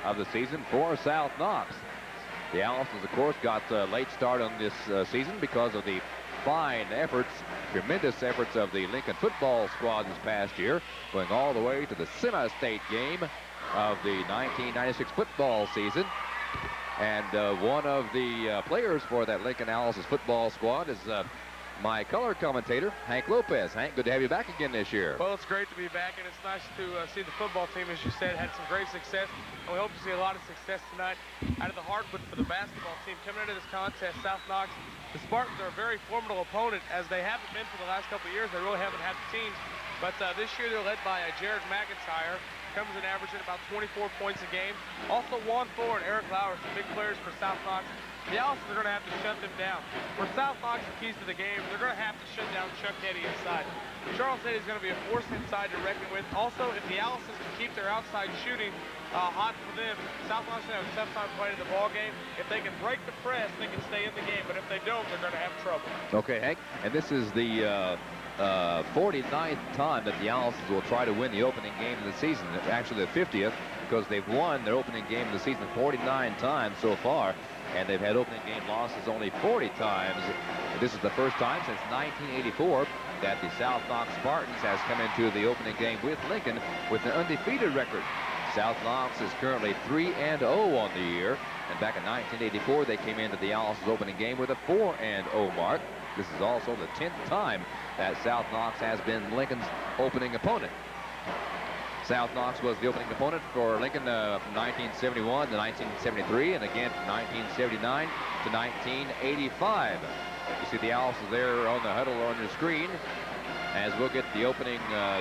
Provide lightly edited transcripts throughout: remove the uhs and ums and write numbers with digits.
of the season for South Knox. The Allisons, of course, got a late start on this season because of the fine efforts, tremendous efforts of the Lincoln football squad this past year, going all the way to the semi-state game of the 1996 football season. And one of the players for that Lincoln Allisons football squad is my color commentator, Hank Lopez. Hank, good to have you back again this year. Well, it's great to be back, and it's nice to see the football team, as you said, had some great success. And we hope to see a lot of success tonight out of the hardwood for the basketball team. Coming into this contest, South Knox, the Spartans are a very formidable opponent, as they haven't been for the last couple of years. They really haven't had the teams. But this year they're led by Jared McIntyre. Comes in averaging about 24 points a game. Also Juan Thor and Eric Lauer, some big players for South Knox. The Allisons are going to have to shut them down. For South Knox, the keys to the game, they're going to have to shut down Chuck Eddy inside. Charles Eddy is going to be a force inside to reckon with. Also, if the Allisons can keep their outside shooting hot for them, South Knox is going to have a tough time playing the ball game. If they can break the press, they can stay in the game. But if they don't, they're going to have trouble. Okay, Hank, and this is the 49th time that the Allisons will try to win the opening game of the season. Actually, the 50th, because they've won their opening game of the season 49 times so far, and they've had opening game losses only 40 times. This is the first time since 1984 that the South Knox Spartans has come into the opening game with Lincoln with an undefeated record. South Knox is currently 3-0 on the year, and back in 1984 they came into the Allisons opening game with a 4-0 mark. This is also the 10th time that South Knox has been Lincoln's opening opponent. South Knox was the opening opponent for Lincoln from 1971 to 1973, and again from 1979 to 1985. You see the Allisons there on the huddle on your screen, as we'll get the opening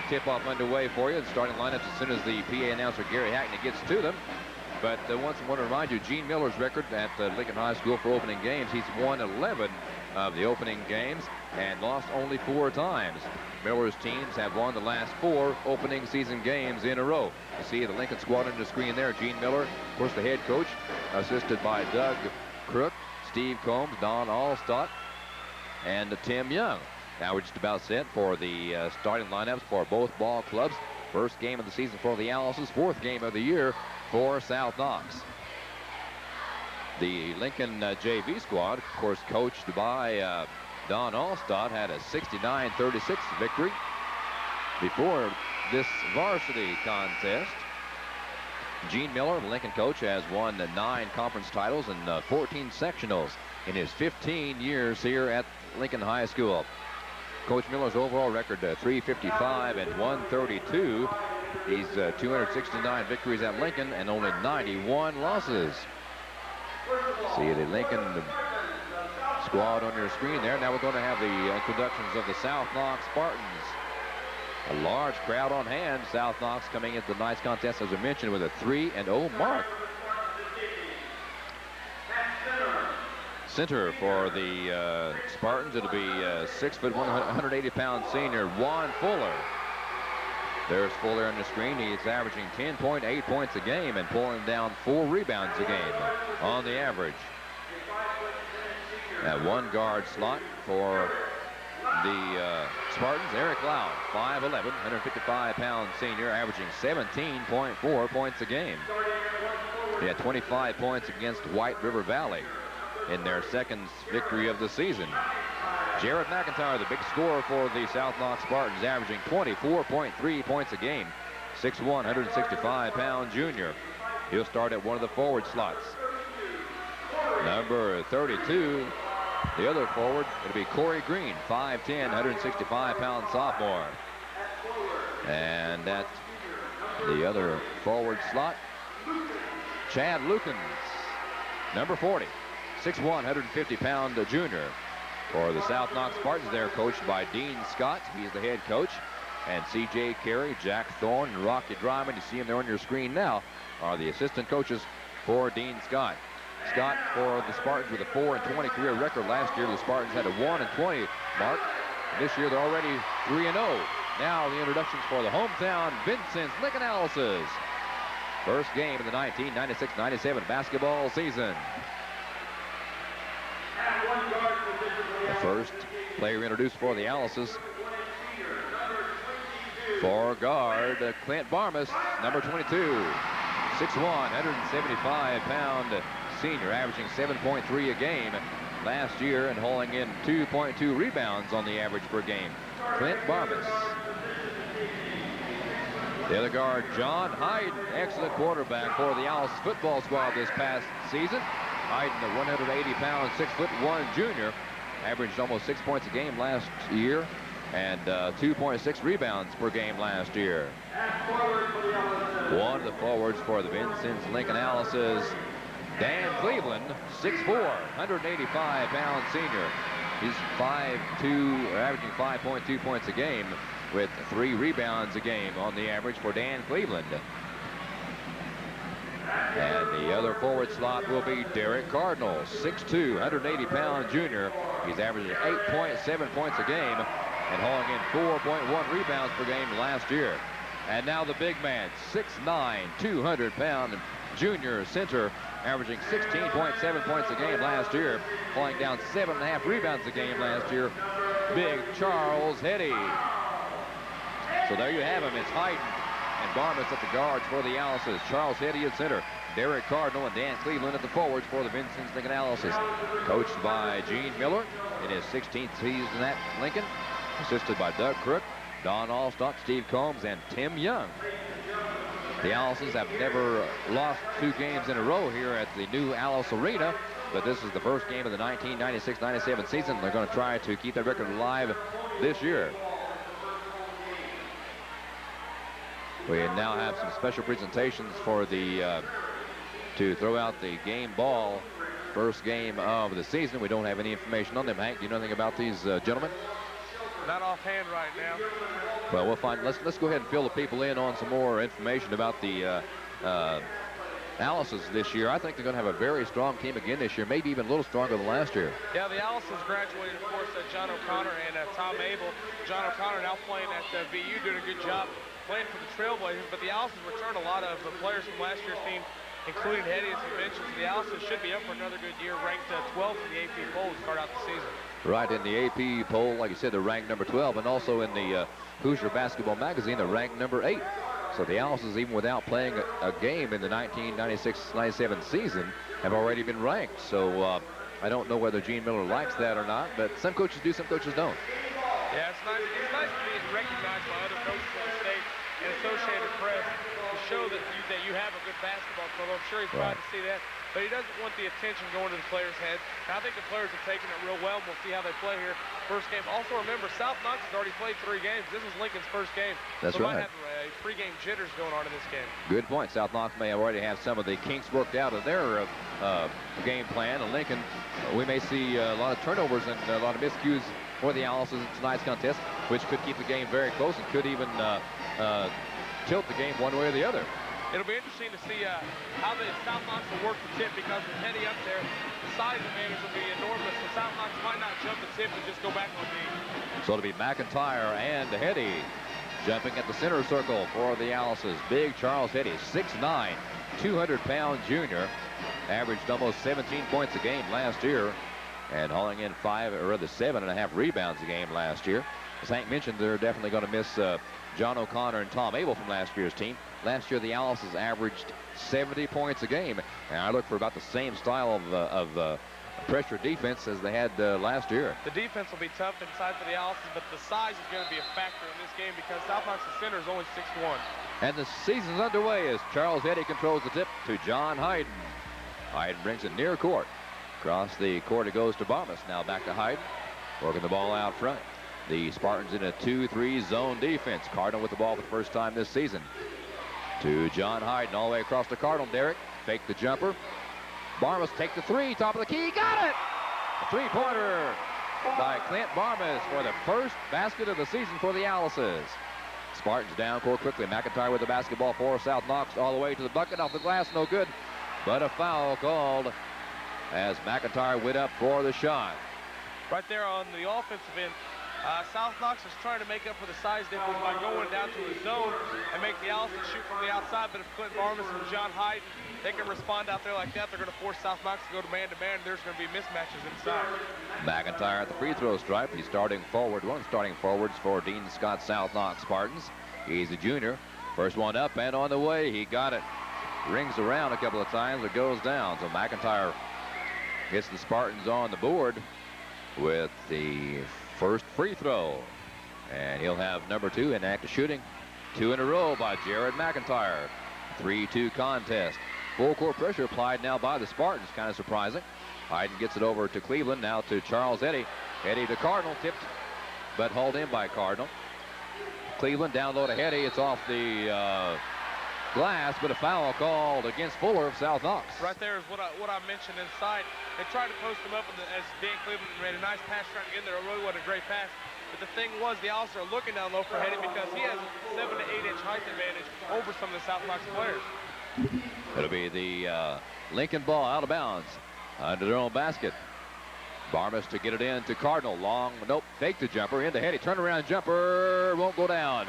tip-off underway for you. The starting lineups as soon as the PA announcer Gary Hackney gets to them. But once I want to remind you, Gene Miller's record at Lincoln High School for opening games, he's won 11 of the opening games and lost only 4 times. Miller's teams have won the last 4 opening season games in a row. You see the Lincoln squad on the screen there. Gene Miller, of course, the head coach, assisted by Doug Crook, Steve Combs, Don Allstott, and Tim Young. Now we're just about set for the starting lineups for both ball clubs. First game of the season for the Allisons, 4th game of the year for South Knox. The Lincoln JV squad, of course, coached by Don Allstott, had a 69-36 victory before this varsity contest. Gene Miller, the Lincoln coach, has won 9 conference titles and 14 sectionals in his 15 years here at Lincoln High School. Coach Miller's overall record, 355 and 132. He's 269 victories at Lincoln and only 91 losses. See the Lincoln squad on your screen there. Now we're going to have the introductions of the South Knox Spartans. A large crowd on hand. South Knox coming into tonight's contest, as I mentioned, with a 3-0 mark. Center for the Spartans, it'll be 6'1", 180-pound senior Juan Fuller. There's Fuller on the screen. He's averaging 10.8 points a game and pulling down 4 rebounds a game on the average. That one guard slot for the Spartans, Eric Lau, 5'11", 155-pound senior, averaging 17.4 points a game. He had 25 points against White River Valley in their second victory of the season. Jared McIntyre, the big scorer for the South Knox Spartans, averaging 24.3 points a game. 6'1", 165-pound junior. He'll start at one of the forward slots. Number 32, the other forward, it'll be Corey Green, 5'10", 165-pound sophomore. And at the other forward slot, Chad Lukens, number 40, 6'1", 150-pound junior. For the South Knox Spartans, they're coached by Dean Scott. He's the head coach. And C.J. Carey, Jack Thorne, and Rocky Dryman, you see them there on your screen now, are the assistant coaches for Dean Scott. Scott for the Spartans with a 4-20 career record. Last year, the Spartans had a 1-20 mark. This year, they're already 3-0. Now, the introductions for the hometown Vincent's Lincoln Allisons. First game of the 1996-97 basketball season. The first player introduced for the Allisons, for guard Clint Barmas, number 22. 6'1", 175-pound senior, averaging 7.3 a game last year and hauling in 2.2 rebounds on the average per game. Clint Barmas. The other guard, John Hyden, excellent quarterback for the Owls football squad this past season. Hyden, the 180-pound, 6'1" junior, averaged almost 6 points a game last year and 2.6 rebounds per game last year. One of the forwards for the Vincennes Lincoln Owls is Dan Cleveland, 6'4", 185-pound senior. He's 5'2", averaging 5.2 points a game with 3 rebounds a game on the average for Dan Cleveland. And the other forward slot will be Derek Cardinal, 6'2", 180-pound junior. He's averaging 8.7 points a game and hauling in 4.1 rebounds per game last year. And now the big man, 6'9", 200-pound junior center, averaging 16.7 points a game last year, hauling down 7.5 rebounds a game last year, big Charles Heddy. So there you have him. It's Hyden and Barmas at the guards for the Owls. Charles Heddy at center. Derek Cardinal and Dan Cleveland at the forwards for the Vincennes Lincoln Owls. Coached by Gene Miller in his 16th season at Lincoln. Assisted by Doug Crook, Don Allstock, Steve Combs, and Tim Young. The Owls have never lost 2 games in a row here at the new Alice Arena, but this is the first game of the 1996-97 season. They're going to try to keep that record alive this year. We now have some special presentations for the to throw out the game ball. First game of the season. We don't have any information on them. Hank, do you know anything about these gentlemen? Not offhand right now. Well, we'll find. Let's go ahead and fill the people in on some more information about the Alice's this year. I think they're going to have a very strong team again this year, maybe even a little stronger than last year. Yeah, the Alice's graduated, of course, John O'Connor and Tom Abel. John O'Connor now playing at VU, doing a good job playing for the Trailblazers, but the Alice's returned a lot of players from last year's team, including Heddy, as you mentioned. So the Alice's should be up for another good year, ranked 12th in the AP poll to start out the season. Right, in the AP poll, like you said, they're ranked number 12, and also in the Hoosier Basketball Magazine, they're ranked number 8. So the Owls, even without playing a game in the 1996-97 season, have already been ranked. So I don't know whether Gene Miller likes that or not, but some coaches do, some coaches don't. Yeah, it's nice to be recognized by other coaches in the state and Associated Press to show that you have a good basketball club. I'm sure he's proud to see that, but he doesn't want the attention going to the players' heads. And I think the players have taken it real well, and we'll see how they play here. First game. Also remember, South Knox has already played 3 games. This is Lincoln's first game. That's so right. Might have pregame jitters going on in this game. Good point. South Knox may already have some of the kinks worked out of their game plan. And Lincoln, we may see a lot of turnovers and a lot of miscues for the Owls in tonight's contest, which could keep the game very close and could even tilt the game one way or the other. It'll be interesting to see how the South Knox will work the tip, because with Heddy up there, the size advantage will be enormous. So South Knox might not jump the tip and just go back on D. So it'll be McIntyre and Heddy jumping at the center circle for the Owls. Big Charles Heddy, 6'9", 200-pound junior, averaged almost 17 points a game last year and hauling in 7.5 rebounds a game last year. As Hank mentioned, they're definitely going to miss John O'Connor and Tom Abel from last year's team. Last year, the Owls averaged 70 points a game, and I look for about the same style of pressure defense as they had last year. The defense will be tough inside for the Owls, but the size is going to be a factor in this game because South Knox's center is only 6'1". And the season's underway as Charles Heddy controls the tip to John Hyden. Hyden brings it near court. Across the court it goes to Barmas. Now back to Hyden, working the ball out front. The Spartans in a 2-3 zone defense. Cardinal with the ball for the first time this season. To John Hyden, all the way across to Cardinal. Derek, fake the jumper. Barmas take the 3, top of the key, got it! A 3-pointer by Clint Barmas for the first basket of the season for the Owls. Spartans down court quickly. McIntyre with the basketball for South Knox, all the way to the bucket, off the glass, no good. But a foul called as McIntyre went up for the shot. Right there on the offensive end, South Knox is trying to make up for the size difference by going down to a zone and make the Owls shoot from the outside. But if Clint Barmas and John Hyden, they can respond out there like that, they're going to force South Knox to go to man-to-man, and there's going to be mismatches inside. McIntyre at the free throw stripe. He's starting forward. One starting forwards for Dean Scott South Knox Spartans. He's a junior. First one up and on the way. He got it. rings around a couple of times. It goes down. So McIntyre gets the Spartans on the board with the first free throw. And he'll have number 2 in active shooting. 2 in a row by Jared McIntyre. 3-2 contest. Full court pressure applied now by the Spartans. Kind of surprising. Hayden gets it over to Cleveland. Now to Charles Eddy. Eddy to Cardinal. Tipped, but hauled in by Cardinal. Cleveland down low to Eddy. It's off the glass, but a foul called against Fuller of South Knox. Right there is what I mentioned inside. They tried to post him up as Dan Cleveland made a nice pass trying to get in there. It really wasn't a great pass. But the thing was, the Owls are looking down low for Eddy because he has a 7 to 8 inch height advantage over some of the South Knox players. It'll be the Lincoln ball out of bounds under their own basket. Barmas to get it in to Cardinal. Long, nope, fake the jumper into Eddy. Turnaround jumper won't go down.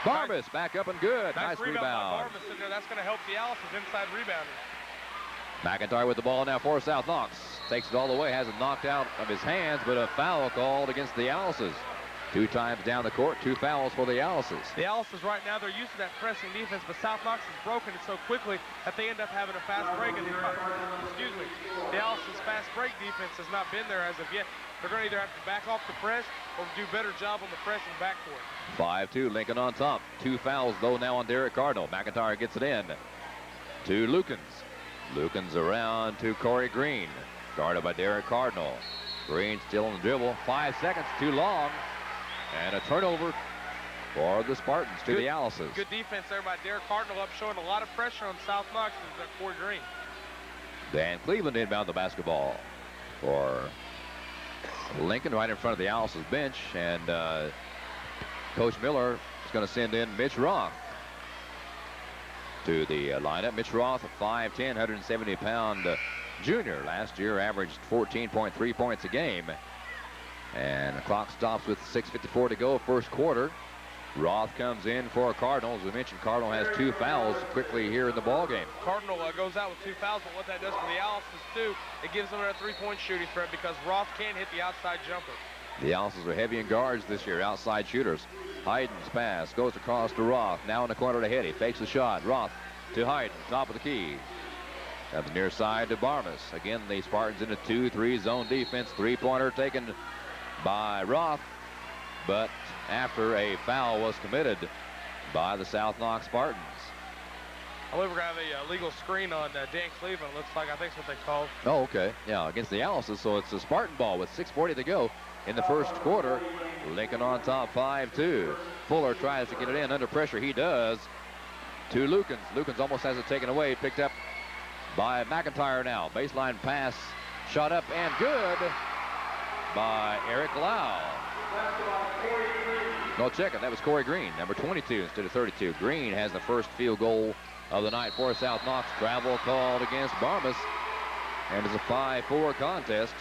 Barmas back up and good. Nice rebound. By Barmas in there. That's going to help the Owls with inside rebounding. McIntyre with the ball now for South Knox. Takes it all the way, has it knocked out of his hands, but a foul called against the Owlses. 2 times down the court, 2 fouls for the Owlses. The Owlses right now, they're used to that pressing defense, but South Knox has broken it so quickly that they end up having a fast break. And the Owlses' fast break defense has not been there as of yet. They're going to either have to back off the press or do a better job on the press and backcourt. 5-2, Lincoln on top. 2 fouls, though, now on Derek Cardinal. McIntyre gets it in to Lukens. Lukens around to Corey Green. Guarded by Derek Cardinal. Green still on the dribble. 5 seconds, too long. And a turnover for the Spartans to the Owlses. Good defense there by Derek Cardinal, up showing a lot of pressure on South Knox and Corey Green. Dan Cleveland inbound the basketball for Lincoln right in front of the Owlses bench. And Coach Miller is going to send in Mitch Roth to the lineup. Mitch Roth, a 5'10", 170-pound junior. Last year averaged 14.3 points a game. And the clock stops with 6:54 to go, first quarter. Roth comes in for Cardinal. As we mentioned, Cardinal has 2 fouls quickly here in the ball game. Cardinal goes out with 2 fouls, but what that does for the Owls too, it gives them a 3-point shooting threat because Roth can hit the outside jumper. The Owls are heavy in guards this year, outside shooters. Hayden's pass goes across to Roth. Now in the corner to Eddy. Fakes the shot. Roth to Hayden, top of the key. At the near side to Barmas. Again, the Spartans in a 2-3 zone defense. 3-pointer taken by Roth, but after a foul was committed by the South Knox Spartans. I believe we're going to have a legal screen on Dan Cleveland. Looks like, I think that's what they call. Oh, okay. Yeah, against the Owlses. So it's a Spartan ball with 6:40 to go in the first quarter. Lincoln on top, 5-2. Fuller tries to get it in under pressure. He does. To Lukens. Lukens almost has it taken away. Picked up by McIntyre now. Baseline pass. Shot up and good by Eric Lau. No, check it. That was Corey Green, number 22 instead of 32. Green has the first field goal of the night for South Knox. Travel called against Barmas. And it's a 5-4 contest.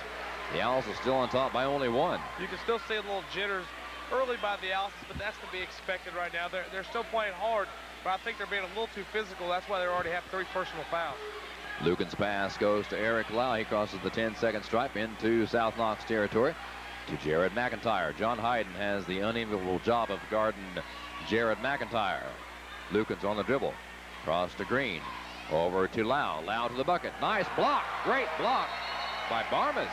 The Owls are still on top by only 1. You can still see a little jitters early by the Owls, but that's to be expected right now. They're still playing hard, but I think they're being a little too physical. That's why they already have 3 personal fouls. Lukens' pass goes to Eric Lau. He crosses the 10-second stripe into South Knox territory to Jared McIntyre. John Hayden has the unenviable job of guarding Jared McIntyre. Lukens on the dribble. Cross to Green. Over to Lau. Lau to the bucket. Nice block. Great block by Barmas.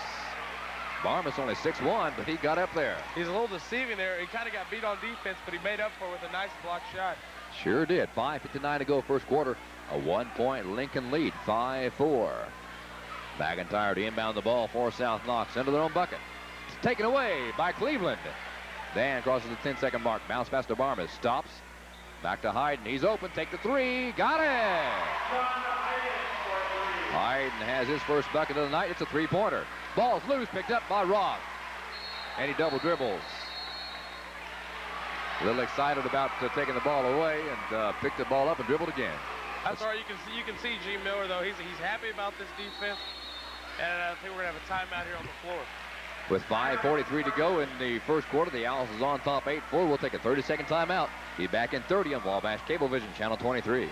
Barmas only 6'1", but he got up there. He's a little deceiving there. He kind of got beat on defense, but he made up for it with a nice block shot. Sure did. 5:59 to go first quarter. A 1-point Lincoln lead, 5-4. McIntyre to inbound the ball for South Knox into their own bucket. It's taken away by Cleveland. Dan crosses the 10-second mark. Bounce pass to Barmas. Stops. Back to Hayden. He's open. Take the 3. Got it! Hayden has his first bucket of the night. It's a 3-pointer. Ball's loose. Picked up by Roth. And he double dribbles. A little excited about taking the ball away and picked the ball up and dribbled again. That's all right. You can see G. Miller, though. He's happy about this defense. And I think we're going to have a timeout here on the floor. With 5:43 to go in the first quarter, the Owls is on top 8-4. We'll take a 30-second timeout. Be back in 30 on Wabash Cablevision, Channel 23.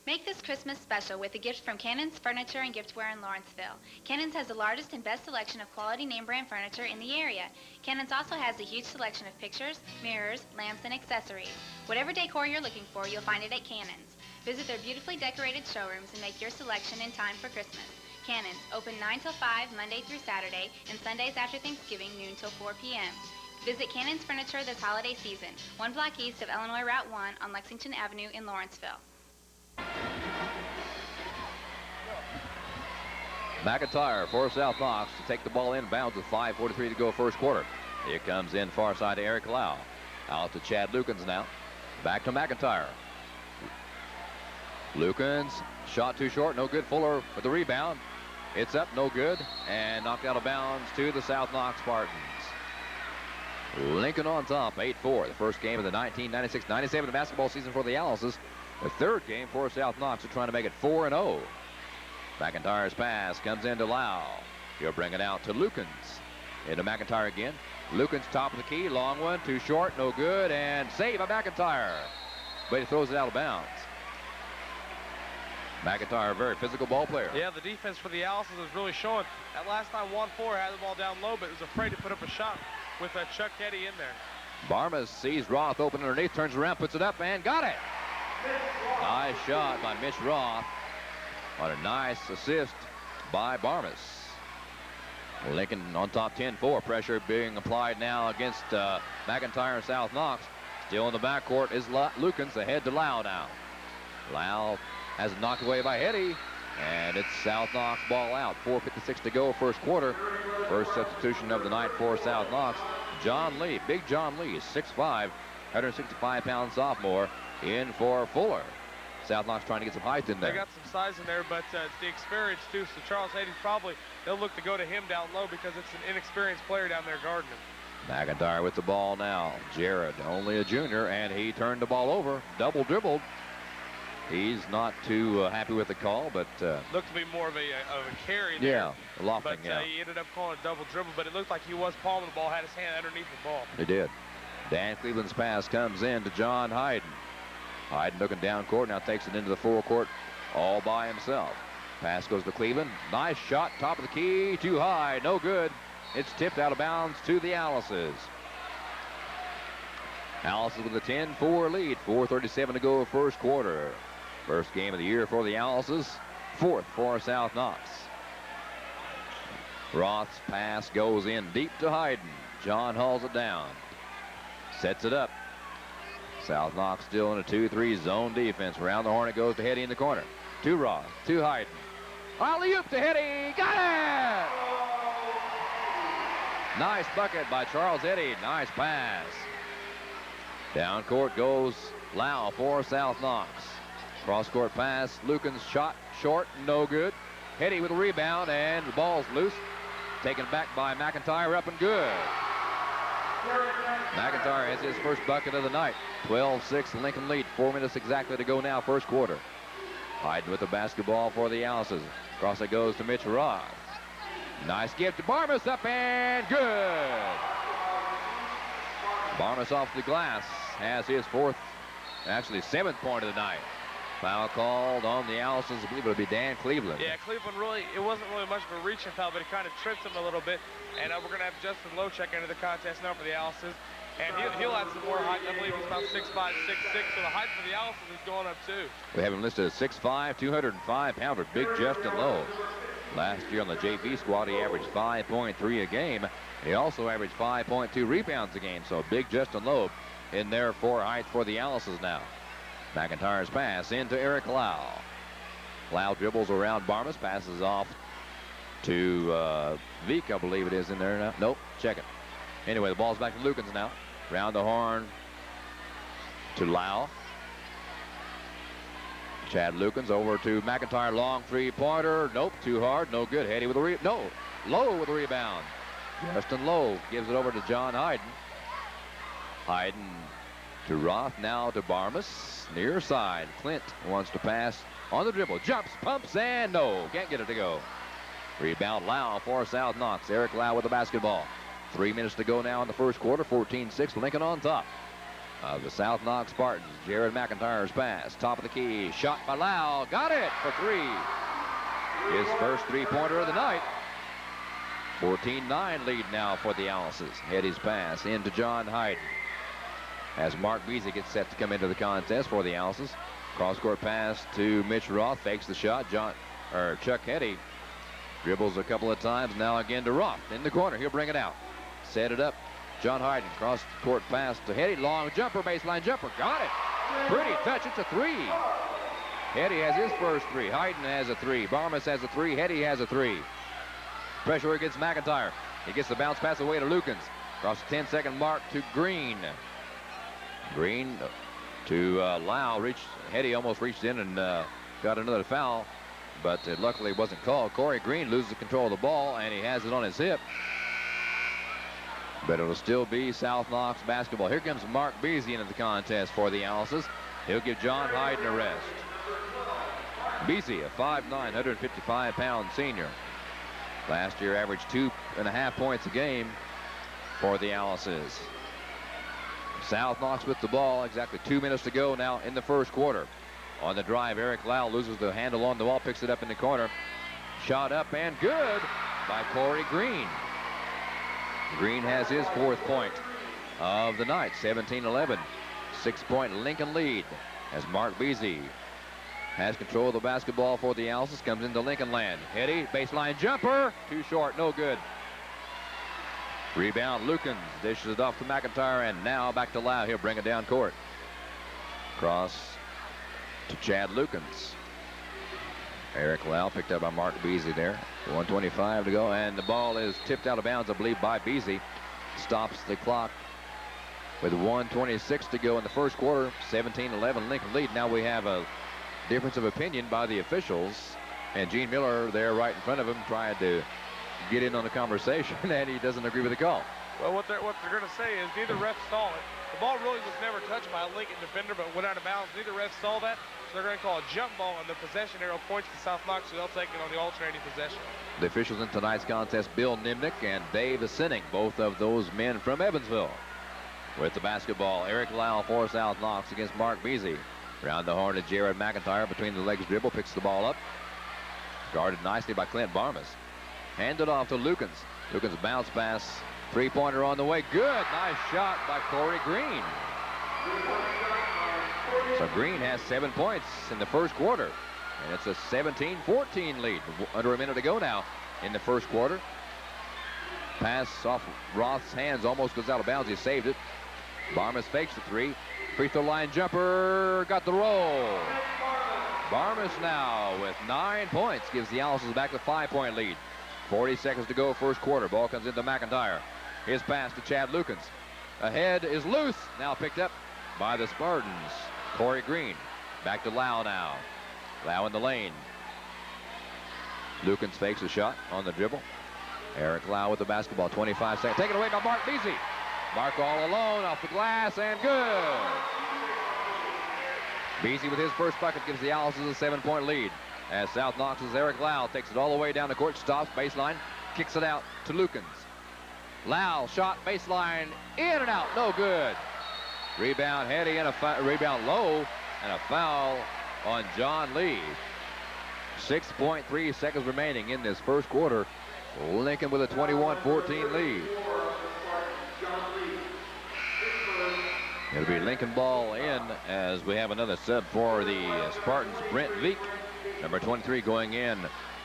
Make this Christmas special with a gift from Cannon's Furniture and Giftware in Lawrenceville. Cannon's has the largest and best selection of quality name brand furniture in the area. Cannon's also has a huge selection of pictures, mirrors, lamps, and accessories. Whatever decor you're looking for, you'll find it at Cannon's. Visit their beautifully decorated showrooms and make your selection in time for Christmas. Cannon's, open 9 till 5, Monday through Saturday, and Sundays after Thanksgiving, noon till 4 p.m. Visit Cannon's Furniture this holiday season, 1 block east of Illinois Route 1 on Lexington Avenue in Lawrenceville. McIntyre for South Knox to take the ball inbounds with 5:43 to go first quarter. Here comes in far side to Eric Lau. Out to Chad Lukens now. Back to McIntyre. Lukens, shot too short, no good. Fuller with the rebound. It's up, no good, and knocked out of bounds to the South Knox Spartans. Lincoln on top, 8-4. The first game of the 1996-97 basketball season for the Alices. The third game for South Knox. They're trying to make it 4-0. McIntyre's pass comes into Lau. He'll bring it out to Lukens. Into McIntyre again. Lukens top of the key, long one, too short, no good, and save by McIntyre. But he throws it out of bounds. McIntyre, a very physical ball player. Yeah, the defense for the Alices is really showing. That last time, Juan Fuller had the ball down low, but was afraid to put up a shot with Chuck Eddy in there. Barmas sees Roth open underneath, turns around, puts it up, and got it. Nice shot by Mitch Roth on a nice assist by Barmas. Lincoln on top, 10-4. Pressure being applied now against McIntyre and South Knox. Still in the backcourt is Lukens, ahead to Lau now. Lau has it knocked away by Eddy, and it's South Knox ball out. 4:56 to go first quarter. First substitution of the night for South Knox. John Lee, big John Lee, 6'5", 165-pound sophomore, in for Fuller. South Knox trying to get some height in there. They got some size in there, but it's the experience too. So Charles Eddy probably, they'll look to go to him down low because it's an inexperienced player down there guarding him. McIntyre with the ball now. Jared, only a junior, and he turned the ball over. Double dribbled. He's not too happy with the call, but looked to be more of a carry there. Yeah, a lofting, but he ended up calling a double dribble, but it looked like he was palming the ball, had his hand underneath the ball. He did. Dan Cleveland's pass comes in to John Hayden. Hayden looking down court, now takes it into the forecourt all by himself. Pass goes to Cleveland. Nice shot, top of the key, too high, no good. It's tipped out of bounds to the Alices. Alices with a 10-4 lead, 4:37 to go first quarter. First game of the year for the Alices, fourth for South Knox. Roth's pass goes in deep to Hayden. John hauls it down. Sets it up. South Knox still in a 2-3 zone defense. Around the horn it goes to Heddy in the corner. To Roth, to Hayden. Alley-oop to Heddy, got it! Nice bucket by Charles Eddy, nice pass. Down court goes Lau for South Knox. Cross-court pass, Lukens shot short, no good. Heddy with a rebound, and the ball's loose. Taken back by McIntyre, up and good. McIntyre has his first bucket of the night. 12-6 Lincoln lead. 4 minutes exactly to go now, first quarter. Hayden with the basketball for the Alices. Across it goes to Mitch Roth. Nice give to Barmas, up and good. Barmas off the glass has his fourth, actually seventh point of the night. Foul called on the Alices. I believe it'll be Dan Cleveland. Yeah, Cleveland really, it wasn't really much of a reaching foul, but it kind of tripped him a little bit. And we're going to have Justin Lochek into the contest now for the Alices. And he'll add some more height. I believe he's about 6'5", 6'6", so the height for the Alices is going up too. We have him listed as 6'5", 205-pounder, big Justin Lowe. Last year on the JV squad, he averaged 5.3 a game. He also averaged 5.2 rebounds a game, so big Justin Lowe in there for height for the Alices now. McIntyre's pass into Eric Lau. Lau dribbles around Barmas, passes off to Veek, I believe it is in there now. Nope, check it. Anyway, the ball's back to Lukens now. Round the horn to Lau. Chad Lukens over to McIntyre, long three-pointer. Nope, too hard, no good. Heddy with a Lowe with a rebound. Justin Lowe gives it over to John Hayden. Hayden to Roth, now to Barmas. Near side, Clint wants to pass on the dribble. Jumps, pumps, and no, can't get it to go. Rebound Lau for South Knox. Eric Lau with the basketball. 3 minutes to go now in the first quarter. 14-6, Lincoln on top of the South Knox Spartans. Jared McIntyre's pass, top of the key. Shot by Lau, got it for three. His first three-pointer of the night. 14-9 lead now for the Alices. Heddy's pass into John Hayden. As Mark Beasley gets set to come into the contest for the Alices. Cross-court pass to Mitch Roth. Fakes the shot. Chuck Heddy dribbles a couple of times. Now again to Roth. In the corner. He'll bring it out. Set it up. John Hayden. Cross-court pass to Heddy. Long jumper. Baseline jumper. Got it. Pretty touch. It's a three. Heddy has his first three. Hayden has a three. Barmas has a three. Heddy has a three. Pressure against McIntyre. He gets the bounce pass away to Lukens. Across the 10-second mark to Green. Green to Lau. Heddy almost reached in and got another foul, but it luckily wasn't called. Corey Green loses control of the ball, and he has it on his hip. But it'll still be South Knox basketball. Here comes Mark Beasy into the contest for the Alice's. He'll give John Hayden a rest. Beasy, a 5'9", 155-pound senior. Last year averaged 2.5 points a game for the Alice's. South Knox with the ball. Exactly 2 minutes to go now in the first quarter. On the drive, Eric Lau loses the handle on the ball, picks it up in the corner. Shot up and good by Corey Green. Green has his 4th point of the night, 17-11. 6-point Lincoln lead as Mark Beasy has control of the basketball for the Alice's. Comes into Lincoln land. Heddy, baseline jumper. Too short, no good. Rebound, Lukens dishes it off to McIntyre, and now back to Lau. He'll bring it down court. Cross to Chad Lukens. Eric Lau picked up by Mark Beasy there. 1:25 to go, and the ball is tipped out of bounds, I believe, by Beasy. Stops the clock with 1:26 to go in the first quarter. 17-11 Lincoln lead. Now we have a difference of opinion by the officials, and Gene Miller there right in front of him trying to get in on the conversation, and he doesn't agree with the call. Well, what they're going to say is neither ref saw it. The ball really was never touched by a Lincoln defender, but went out of bounds. Neither ref saw that, so they're going to call a jump ball, and the possession arrow points to South Knox, so they'll take it on the alternating possession. The officials in tonight's contest, Bill Nimnick and Dave Sinning, both of those men from Evansville. With the basketball, Eric Lau for South Knox against Mark Beasy. Around the horn to Jared McIntyre, between the legs dribble, picks the ball up. Guarded nicely by Clint Barmas. Handed off to Lukens. Lukens bounce pass. Three-pointer on the way. Good. Nice shot by Corey Green. So Green has 7 points in the first quarter. And it's a 17-14 lead. Under a minute to go now in the first quarter. Pass off Roth's hands. Almost goes out of bounds. He saved it. Barmas fakes the three. Free throw line jumper. Got the roll. Barmas now with 9 points. Gives the Alice's back a 5-point lead. 40 seconds to go first quarter. Ball comes into McIntyre. His pass to Chad Lukens. Ahead is loose. Now picked up by the Spartans. Corey Green. Back to Lau now. Lau in the lane. Lukens fakes a shot on the dribble. Eric Lau with the basketball. 25 seconds. Taken away by Mark Beasy. Mark all alone off the glass and good. Beasy with his first bucket gives the Alice's a 7-point lead. As South Knox's Eric Lau takes it all the way down the court, stops baseline, kicks it out to Lukens. Lau shot baseline, in and out, no good. Rebound Heddy and rebound Lowe, and a foul on John Lee. 6.3 seconds remaining in this first quarter. Lincoln with a 21-14 lead. It'll be Lincoln ball in as we have another sub for the Spartans. Brent Veek, number 23, going in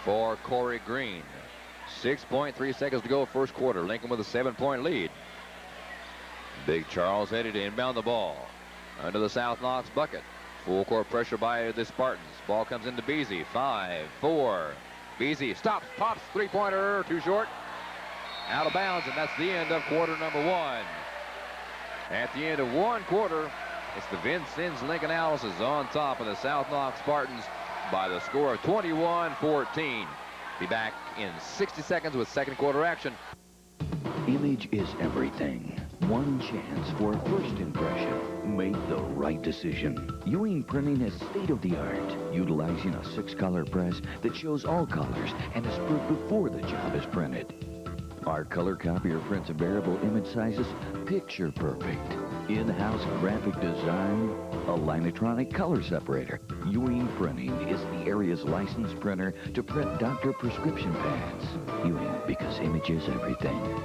for Corey Green. 6.3 seconds to go first quarter. Lincoln with a 7-point lead. Big Charles headed to inbound the ball under the South Knox bucket. Full court pressure by the Spartans. Ball comes into Beasy. 5-4. Beasy stops, pops, three-pointer, too short. Out of bounds, and that's the end of quarter number one. At the end of one quarter, it's the Vincennes Lincoln Alice's on top of the South Knox Spartans by the score of 21-14. Be back in 60 seconds with second quarter action. Image is everything. One chance for a first impression. Make the right decision. Ewing Printing is state-of-the-art, utilizing a 6-color press that shows all colors and is proved before the job is printed. Our color copier prints variable image sizes, picture perfect. In-house graphic design, a Linetronic color separator. Ewing Printing is the area's licensed printer to print doctor prescription pads. Ewing, because image is everything.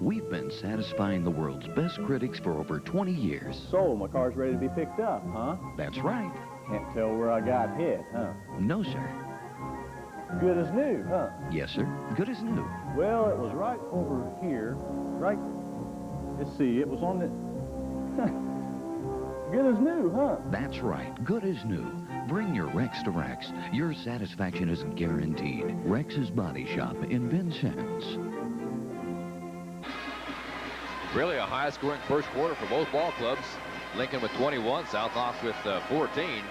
We've been satisfying the world's best critics for over 20 years. So, my car's ready to be picked up, huh? That's right. Can't tell where I got hit, huh? No, sir. Good as new, huh? Yes, sir. Good as new. Well, it was right over here, right? Let's see, it was on the... Good as new, huh? That's right. Good as new. Bring your Rex to Rex. Your satisfaction is guaranteed. Rex's Body Shop in Vincennes. Really a high-scoring first quarter for both ball clubs. Lincoln with 21, South Knox with 14.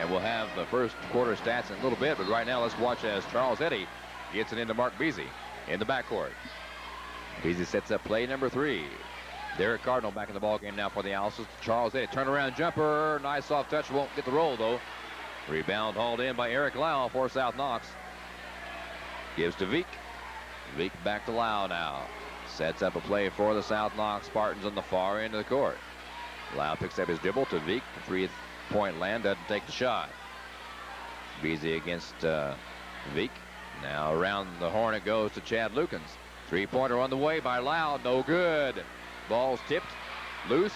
And we'll have the first quarter stats in a little bit, but right now let's watch as Charles Eddy gets it into Mark Beasy in the backcourt. Beasy sets up play number 3. Derek Cardinal back in the ball game now for the Owls. Charles Eddy, turnaround jumper, nice soft touch, won't get the roll though. Rebound hauled in by Eric Lau for South Knox. Gives to Veek. Veek back to Lau now. Sets up a play for the South Knox Spartans on the far end of the court. Lau picks up his dribble to Veek. 3-point land, doesn't take the shot. Beasy against Veek. Now around the horn it goes to Chad Lukens. 3-pointer on the way by Lau, no good. Ball's tipped, loose,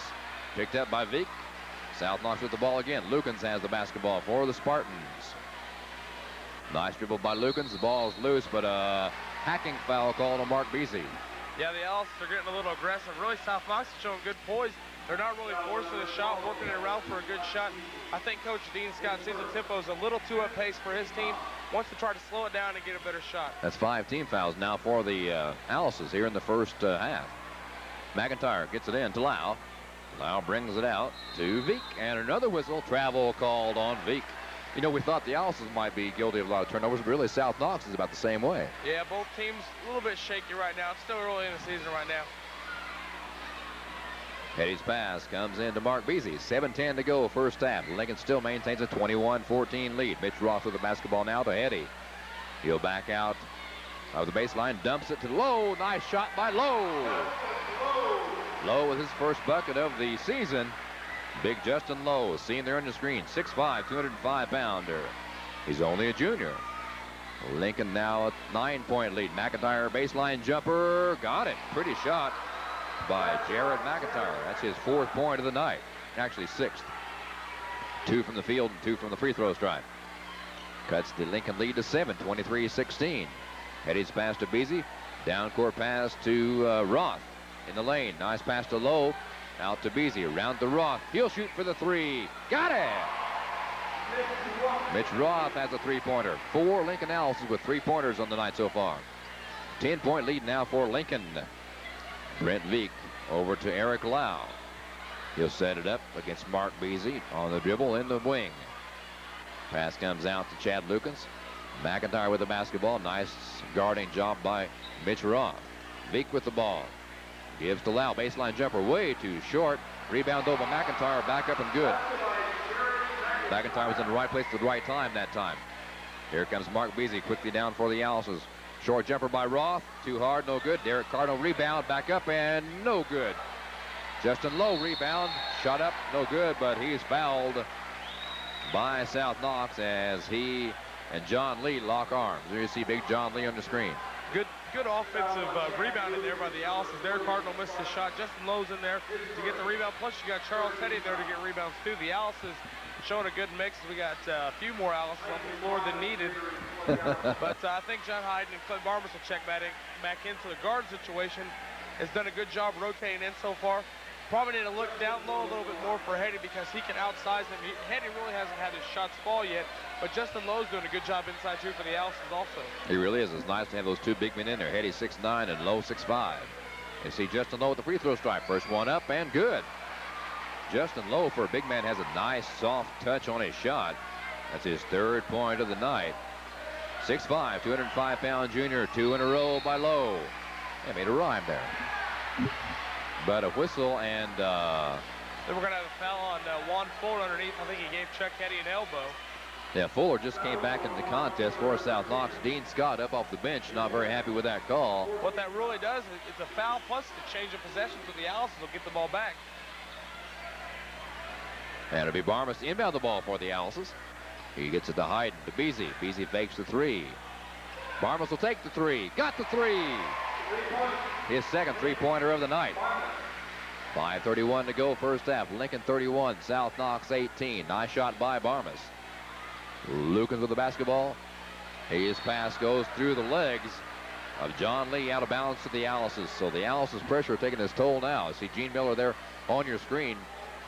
picked up by Veek. South Knox with the ball again. Lukens has the basketball for the Spartans. Nice dribble by Lukens. The ball's loose, but a hacking foul called on Mark Beasy. Yeah, the Owls are getting a little aggressive. Really, South Knox is showing good poise. They're not really forcing the shot, working it around for a good shot. I think Coach Dean Scott sees the tempo is a little too up pace for his team. Wants to try to slow it down and get a better shot. That's 5 team fouls now for the Alices here in the first half. McIntyre gets it in to Lau. Lau brings it out to Veek, and another whistle. Travel called on Veek. You know, we thought the Alices might be guilty of a lot of turnovers, but really South Knox is about the same way. Yeah, both teams a little bit shaky right now. It's still early in the season right now. Eddie's pass comes in to Mark Beasy. 7:10 to go, first half. Lincoln still maintains a 21-14 lead. Mitch Ross with the basketball now to Eddie. He'll back out of the baseline, dumps it to Lowe. Nice shot by Lowe. Lowe with his first bucket of the season. Big Justin Lowe, seen there on the screen. 6'5", 205-pounder. He's only a junior. Lincoln now a 9-point lead. McIntyre baseline jumper. Got it. Pretty shot by Jared McIntyre. That's his 4th point of the night. Actually 6th. 2 from the field and 2 from the free throw stripe. Cuts the Lincoln lead to 7, 23-16. Eddie's pass to Beasy. Down court pass to Roth in the lane. Nice pass to Lowe. Out to Beasy. Around to Roth. He'll shoot for the 3. Got it! Mitch Roth has a 3-pointer. 4 Lincoln Owls with 3-pointers on the night so far. 10-point lead now for Lincoln. Brent Veek over to Eric Lau. He'll set it up against Mark Beasy on the dribble in the wing. Pass comes out to Chad Lukens. McIntyre with the basketball. Nice guarding job by Mitch Roth. Veek with the ball. Gives to Lau. Baseline jumper way too short. Rebound over McIntyre. Back up and good. McIntyre was in the right place at the right time that time. Here comes Mark Beasy quickly down for the Owls. Short jumper by Roth. Too hard, no good. Derek Cardinal rebound. Back up and no good. Justin Lowe rebound. Shot up, no good, but he's fouled by South Knox as he and John Lee lock arms. There you see big John Lee on the screen. Good offensive rebounding there by the Owls. Derek Cardinal missed the shot. Justin Lowe's in there to get the rebound. Plus, you got Charles Teddy there to get rebounds, too. The Owls is showing a good mix. We got a few more Owls on the floor than needed. But I think John Hyden and Clint Barnes will check back into the guard situation. Has done a good job rotating in so far. Probably need to look down low a little bit more for Hetty because he can outsize him. Hetty really hasn't had his shots fall yet, but Justin Lowe's doing a good job inside too for the Owls also. He really is. It's nice to have those 2 big men in there. Hetty 6'9" and Lowe 6'5". You see Justin Lowe with the free throw stripe. First one up and good. Justin Lowe, for a big man, has a nice soft touch on his shot. That's his 3rd point of the night. 6'5", 205-pound junior. 2 in a row by Lowe. They made a rhyme there. But a whistle and then we're going to have a foul on Juan Fuller underneath. I think he gave Chuck Hetty an elbow. Yeah, Fuller just came back in the contest for South Knox. Dean Scott up off the bench, not very happy with that call. What that really does is it's a foul plus the change of possession, so the Owls will get the ball back. And it'll be Barmas to inbound the ball for the Owls. He gets it to Hyden, to Beasy. Beasy fakes the 3. Barmas will take the 3. Got the 3. His second three-pointer of the night. 5:31 to go first half. Lincoln 31, South Knox 18. Nice shot by Barmas. Lukens with the basketball. His pass goes through the legs of John Lee, out of bounds to the Alice's. So the Alice's pressure taking its toll now. See Gene Miller there on your screen,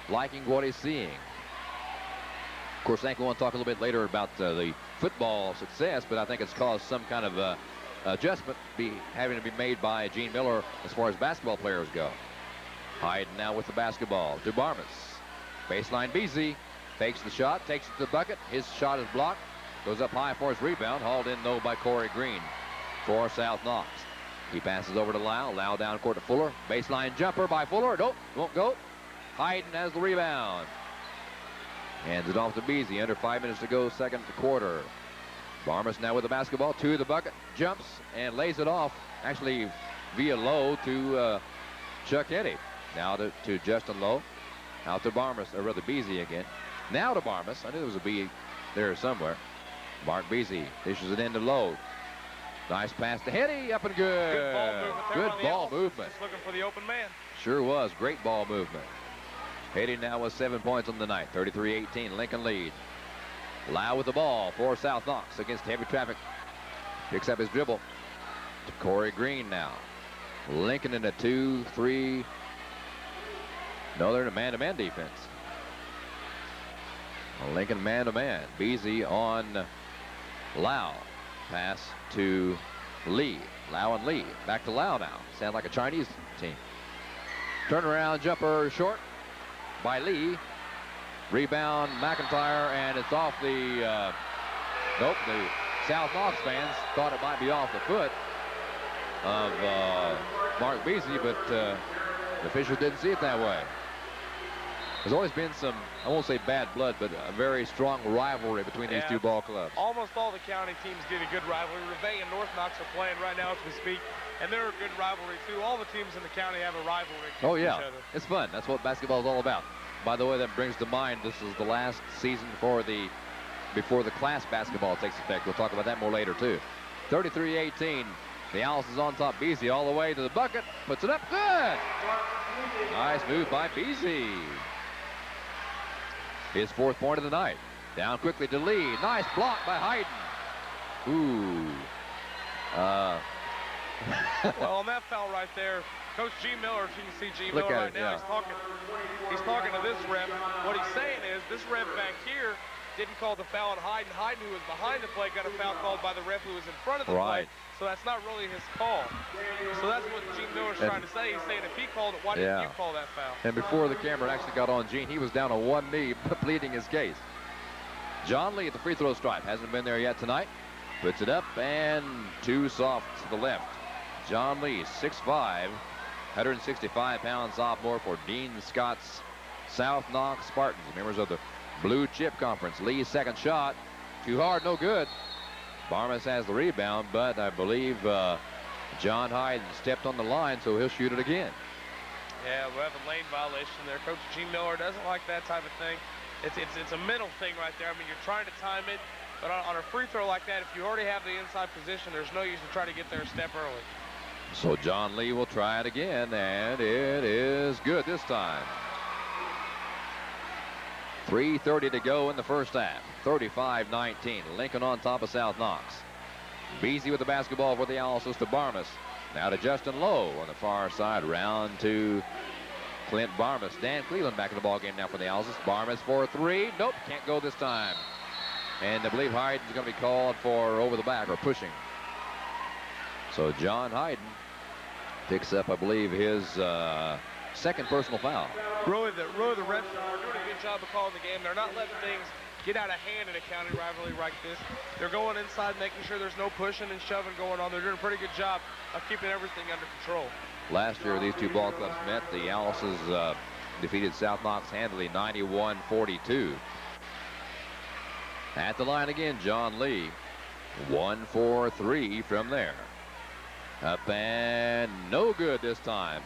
liking what he's seeing. Of course, I think we want to talk a little bit later about the football success, but I think it's caused some kind of adjustment having to be made by Gene Miller as far as basketball players go. Hyden now with the basketball to Barmas. Baseline Beasy takes the shot, takes it to the bucket. His shot is blocked. Goes up high for his rebound. Hauled in, though, by Corey Green for South Knox. He passes over to Lau. Lau down court to Fuller. Baseline jumper by Fuller. Nope, won't go. Hyden has the rebound. Hands it off to Beasy. Under 5 minutes to go, second quarter. Barmas now with the basketball to the bucket. Jumps and lays it off. Actually, via Lowe to Chuck Eddy. Now to Justin Lowe. Out to Barmas, or rather Beasy again. Now to Barmas. I knew there was a B there somewhere. Mark Beasy dishes it into Lowe. Nice pass to Hetty, up and good. Good ball movement. Good ball movement. Just looking for the open man. Sure was. Great ball movement. Hetty now with 7 points on the night. 33-18. Lincoln lead. Lau with the ball for South Knox against heavy traffic. Picks up his dribble to Corey Green now. Lincoln in a 2-3. No, they're in a man-to-man defense. Lincoln man-to-man. Beasy on Lau. Pass to Lee. Lau and Lee. Back to Lau now. Sound like a Chinese team. Turnaround jumper short by Lee. Rebound McIntyre, and it's off the, nope, the South Knox fans thought it might be off the foot of Mark Beasy, but the officials didn't see it that way. There's always been some, I won't say bad blood, but a very strong rivalry between these two ball clubs. Almost all the county teams get a good rivalry. Revay and North Knox are playing right now as we speak, and they're a good rivalry too. All the teams in the county have a rivalry against each other. It's fun. That's what basketball is all about. By the way, that brings to mind this is the last season before the class basketball takes effect. We'll talk about that more later too. 33-18. The Alice is on top. Beasy all the way to the bucket. Puts it up. Good. Nice move by Beasy. His fourth point of the night. Down quickly to Lee. Nice block by Hyden. Ooh. Well, on that foul right there, Coach G. Miller, if you can see G. Miller right now, he's talking to this ref. What he's saying is this ref back here didn't call the foul on Hyden. Hyden, who was behind the play, got a foul called by the ref who was in front of the play. So that's not really his call. So that's what Gene Miller's trying to say. He's saying if he called it, why didn't you call that foul? And before the camera actually got on Gene, he was down on one knee pleading his case. John Lee at the free throw stripe. Hasn't been there yet tonight. Puts it up and too soft to the left. John Lee, 6'5", 165-pound sophomore for Dean Scott's South Knox Spartans, members of the Blue Chip Conference. Lee's second shot, too hard, no good. Barmas has the rebound, but I believe John Hyden stepped on the line, so he'll shoot it again. Yeah, we have a lane violation there. Coach Gene Miller doesn't like that type of thing. It's a mental thing right there. I mean, you're trying to time it, but on a free throw like that, if you already have the inside position, there's no use to try to get there a step early. So John Lee will try it again, and it is good this time. 3:30 to go in the first half. 35-19. Lincoln on top of South Knox. Beasy with the basketball for the Alices to Barmas. Now to Justin Lowe on the far side. Round to Clint Barmas. Dan Cleveland back in the ball game now for the Alices. Barmas for three. Nope, can't go this time. And I believe Hyden's going to be called for over the back or pushing. So John Hyden picks up, I believe, his second personal foul. Really, the refs are doing a good job of calling the game. They're not letting things get out of hand in a county rivalry like this. They're going inside, making sure there's no pushing and shoving going on. They're doing a pretty good job of keeping everything under control. Last year, these two ball clubs met. The Alices defeated South Knox handily, 91-42. At the line again, John Lee. 1 for 3 from there. Up and no good this time.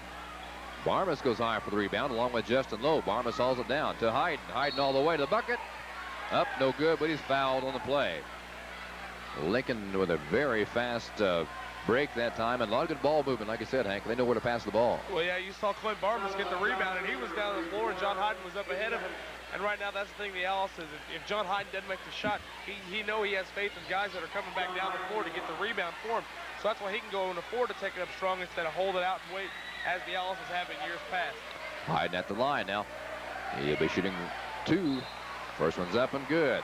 Barmas goes high for the rebound along with Justin Lowe. Barmas hauls it down to Hyden. Hyden all the way to the bucket. Up, no good, but he's fouled on the play. Lincoln with a very fast break that time, and a lot of good ball movement. Like I said, Hank, they know where to pass the ball. Well, yeah, you saw Clint Barnes get the rebound, and he was down on the floor, and John Hyden was up ahead of him. And right now, that's the thing the Owls says. If John Hyden doesn't make the shot, he know he has faith in guys that are coming back down the floor to get the rebound for him. So that's why he can go and afford to take it up strong instead of hold it out and wait, as the Owls have in years past. Hyden at the line now. He'll be shooting 2. First one's up and good.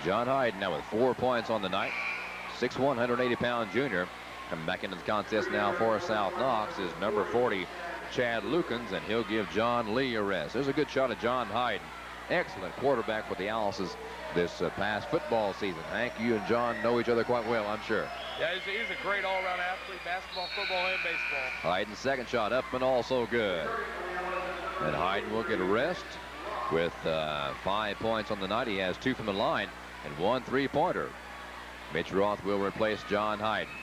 John Hyden now with 4 points on the night. 6'1", 180-pound junior. Coming back into the contest now for South Knox is number 40, Chad Lukens, and he'll give John Lee a rest. There's a good shot of John Hyden. Excellent quarterback for the Owls this past football season. Hank, you and John know each other quite well, I'm sure. Yeah, he's a great all-around athlete, basketball, football, and baseball. Hyden's second shot up and also good. And Hyden will get a rest with 5 points on the night. He has 2 from the line and 1 3-pointer. Mitch Roth will replace John Hyden.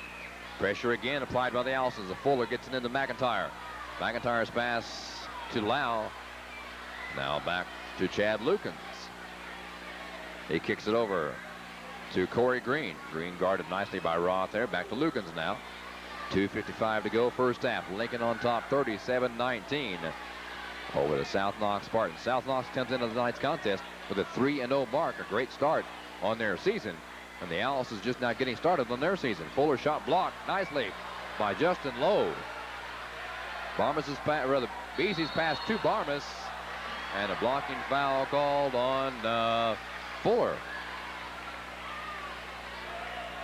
Pressure again applied by the Owls as Fuller gets it into McIntyre. McIntyre's pass to Lau. Now back to Chad Lukens. He kicks it over to Corey Green. Green guarded nicely by Roth there. Back to Lukens now. 2:55 to go first half. Lincoln on top 37-19 over the South Knox Spartans. South Knox comes into tonight's contest with a 3-0 mark. A great start on their season. And the Owls is just now getting started on their season. Fuller shot blocked nicely by Justin Lowe. Beasley's pass to Barmas. And a blocking foul called on Fuller.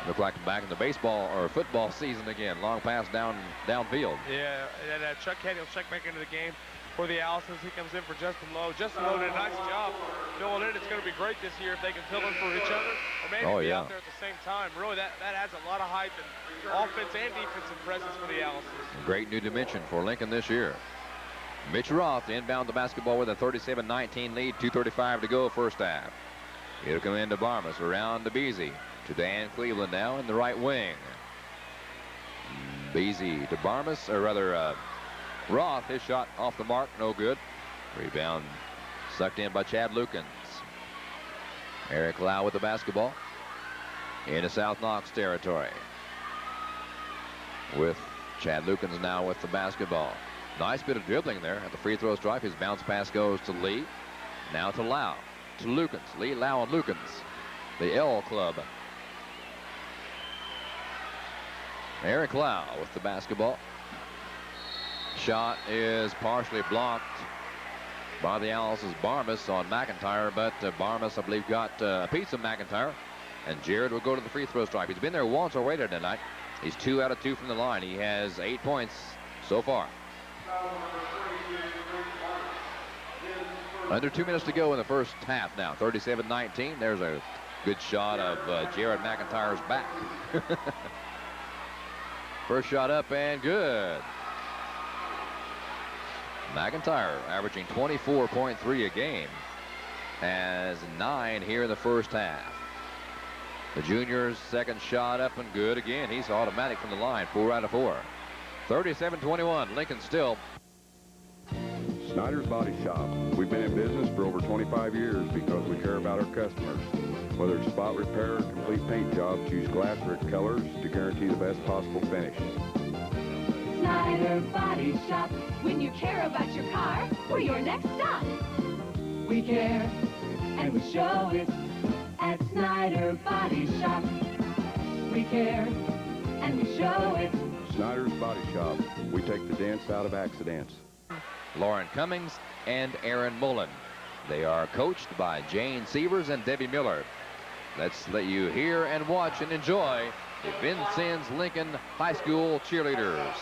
Look like back in the baseball or football season again. Long pass downfield. Yeah, and Chuck Kenny will check back into the game for the Owls as he comes in for Justin Lowe. Justin Lowe did a nice job filling in. It's going to be great this year if they can fill in for each other or maybe be out there at the same time. Really, that adds a lot of height and offense and defensive presence for the Owls. Great new dimension for Lincoln this year. Mitch Roth inbound the basketball with a 37-19 lead. 2:35 to go first half. He'll come into Barmas around to Beasy. To Dan Cleveland now in the right wing. Beasy to Barmas, or rather Roth, his shot off the mark, no good. Rebound sucked in by Chad Lukens. Eric Lau with the basketball into South Knox territory. With Chad Lukens now with the basketball. Nice bit of dribbling there at the free throw stripe. His bounce pass goes to Lee. Now to Lau. To Lukens. Lee, Lau, and Lukens. The L Club. Eric Lau with the basketball. Shot is partially blocked by the Owls' Barmas on McIntyre, but Barmas, I believe, got a piece of McIntyre, and Jared will go to the free throw stripe. He's been there once already tonight. He's 2 out of 2 from the line. He has 8 points so far. Under 2 minutes to go in the first half now. 37-19. There's a good shot of Jared McIntyre's back. First shot up and good. McIntyre averaging 24.3 a game. Has 9 here in the first half. The junior's second shot up and good again. He's automatic from the line. 4 out of 4. 37-21. Lincoln still. Snyder's Body Shop. We've been in business for over 25 years because we care about our customers. Whether it's spot repair or complete paint job, choose glass brick colors to guarantee the best possible finish. Snyder Body Shop. When you care about your car, we're your next stop. We care, and we show it at Snyder Body Shop. We care, and we show it. Snyder's Body Shop. We take the dents out of accidents. Lauren Cummings and Aaron Mullen. They are coached by Jane Sievers and Debbie Miller. Let's let you hear and watch and enjoy the Vincennes Lincoln High School cheerleaders.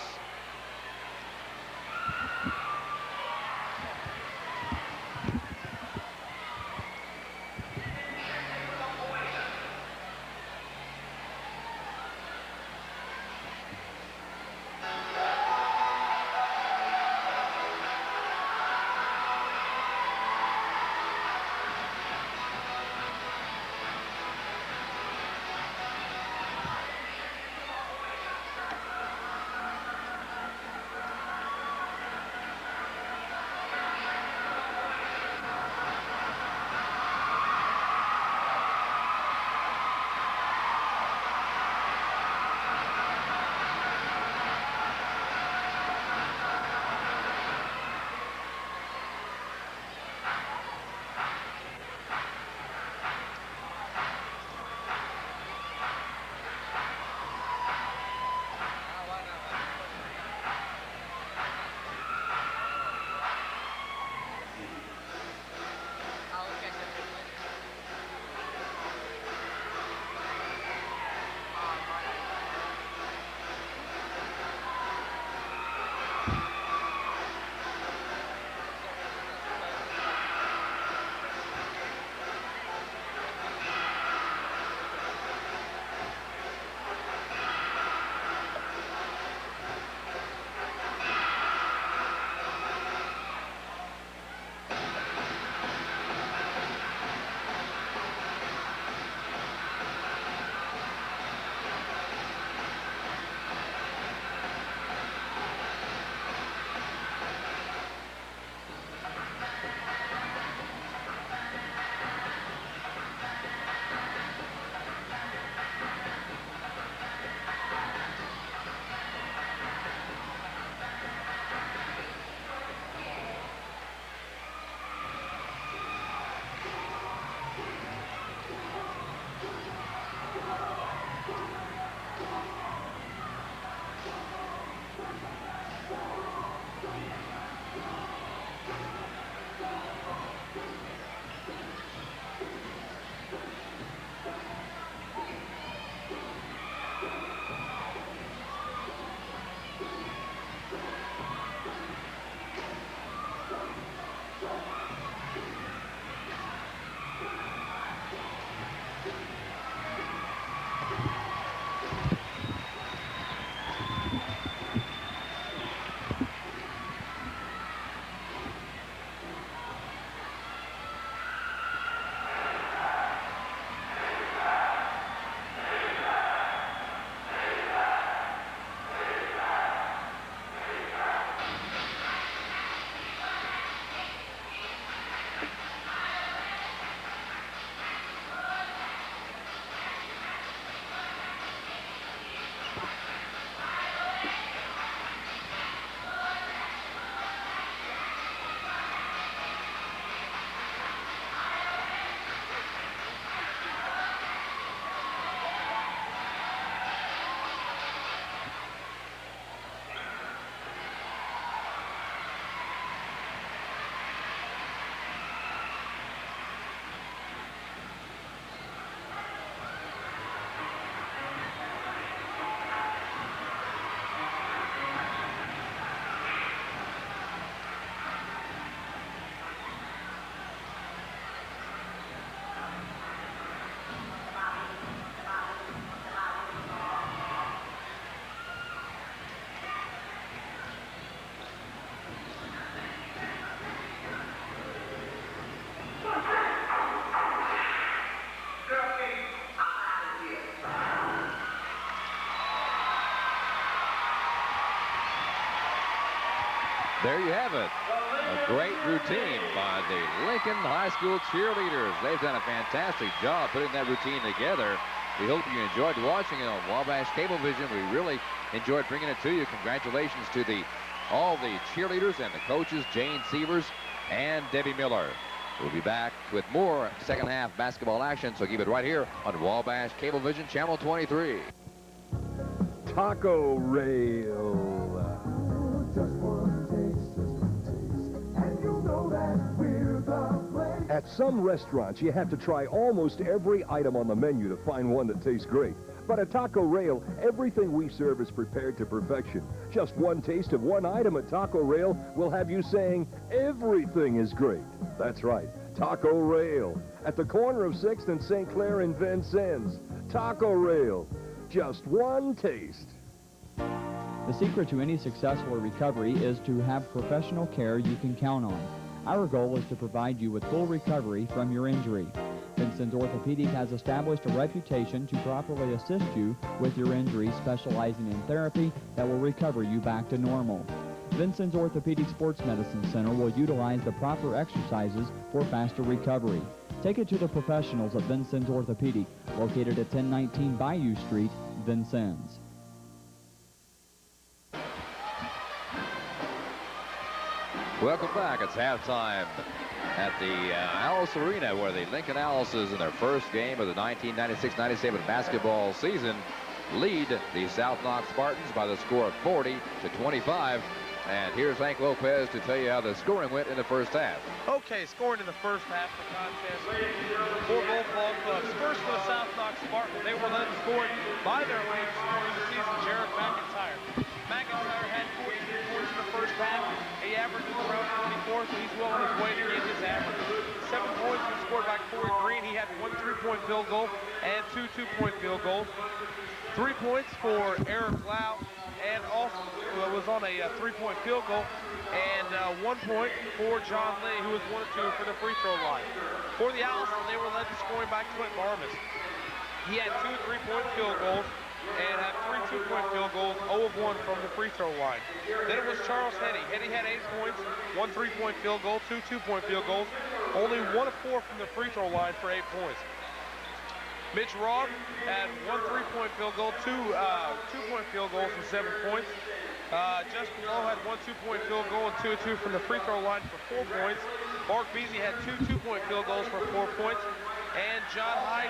There you have it. A great routine by the Lincoln High School cheerleaders. They've done a fantastic job putting that routine together. We hope you enjoyed watching it on Wabash Cablevision. We really enjoyed bringing it to you. Congratulations to all the cheerleaders and the coaches, Jane Sievers and Debbie Miller. We'll be back with more second half basketball action, so keep it right here on Wabash Cablevision Channel 23. Taco Rail. At some restaurants, you have to try almost every item on the menu to find one that tastes great. But at Taco Rail, everything we serve is prepared to perfection. Just one taste of one item at Taco Rail will have you saying, everything is great. That's right, Taco Rail. At the corner of 6th and St. Clair in Vincennes. Taco Rail. Just one taste. The secret to any successful recovery is to have professional care you can count on. Our goal is to provide you with full recovery from your injury. Vincent's Orthopedic has established a reputation to properly assist you with your injury, specializing in therapy that will recover you back to normal. Vincent's Orthopedic Sports Medicine Center will utilize the proper exercises for faster recovery. Take it to the professionals at Vincent's Orthopedic, located at 1019 Bayou Street, Vincennes. Welcome back. It's halftime at the Alice Arena, where the Lincoln Alices, in their first game of the 1996-97 basketball season, lead the South Knox Spartans by the score of 40-25. And here's Hank Lopez to tell you how the scoring went in the first half. Okay, scoring in the first half of the contest for both ball clubs. First for the South Knox Spartans, they were led in scoring by their leading scorer of the season, Jared McIntyre. McIntyre had 43 points in the first half. He averages around 24, so he's well on his way to get his average. 7 points were scored by Corey Green. He had 1 3-point field goal and 2 2-point field goals. 3 points for Eric Lau, and also was on a 3-point field goal, and 1 point for John Lee, who was 1 of 2 for the free throw line. For the Allison, they were led to scoring by Clint Barmas. He had 2 3-point field goals and had 3 2-point field goals, 0 of 1 from the free throw line. Then it was Charles Henny. Henny had 8 points, 1 3-point field goal, 2 2-point field goals, only 1 of 4 from the free throw line for 8 points. Mitch Robb had 1 3-point field goal, 2 2-point field goals for 7 points. Justin Lowe had 1 2-point field goal and 2 of 2 from the free throw line for 4 points. Mark Beasley had 2 2-point field goals for 4 points. And John Hyde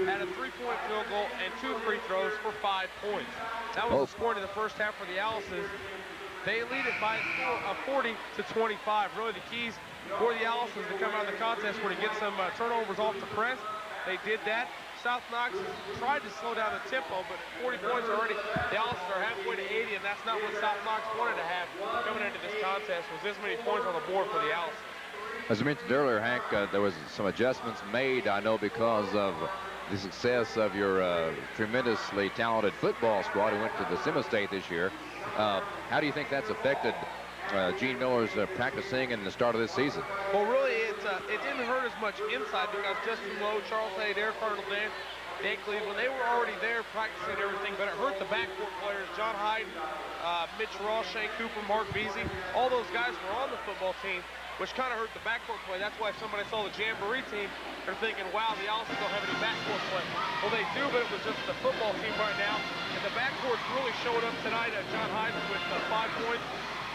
had a 3-point field goal and 2 free throws for 5 points. That was the scoring in the first half for the Allisons. They lead it by 40-25. Really the keys for the Allisons to come out of the contest were to get some turnovers off the press. They did that. South Knox tried to slow down the tempo, but 40 points already. The Allisons are halfway to 80, and that's not what South Knox wanted to have coming into this contest, was this many points on the board for the Allisons. As I mentioned earlier, Hank, there was some adjustments made, I know, because of the success of your tremendously talented football squad who went to the Semi-State this year. How do you think that's affected Gene Miller's practicing in the start of this season? Well, really, it didn't hurt as much inside because Justin Lowe, Charles Hayde, Eric Cardinal, Dan Cleveland, they were already there practicing everything, but it hurt the backcourt players, John Hyde, Mitch Ross, Shane Cooper, Mark Beasley. All those guys were on the football team, which kind of hurt the backcourt play. That's why if somebody saw the Jamboree team, they're thinking, wow, the Allisons don't have any backcourt play. Well, they do, but it was just the football team right now. And the backcourt's really showed up tonight. John Hyde with 5 points,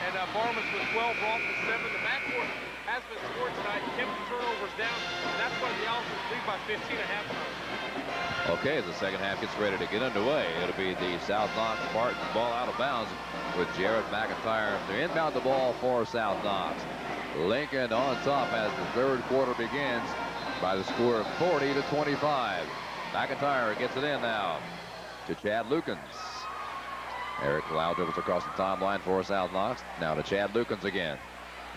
and Barmas with 12, Ross with 7. The backcourt has been scored tonight, kept the turnovers down, and that's why the Allisons lead by 15 at halftime. Okay, as the second half gets ready to get underway, it'll be the South Knox Spartans ball out of bounds with Jared McIntyre to inbound the ball for South Knox. Lincoln on top as the third quarter begins by the score of 40-25. McIntyre gets it in now to Chad Lukens. Eric Lau dribbles across the timeline for South Knox. Now to Chad Lukens again.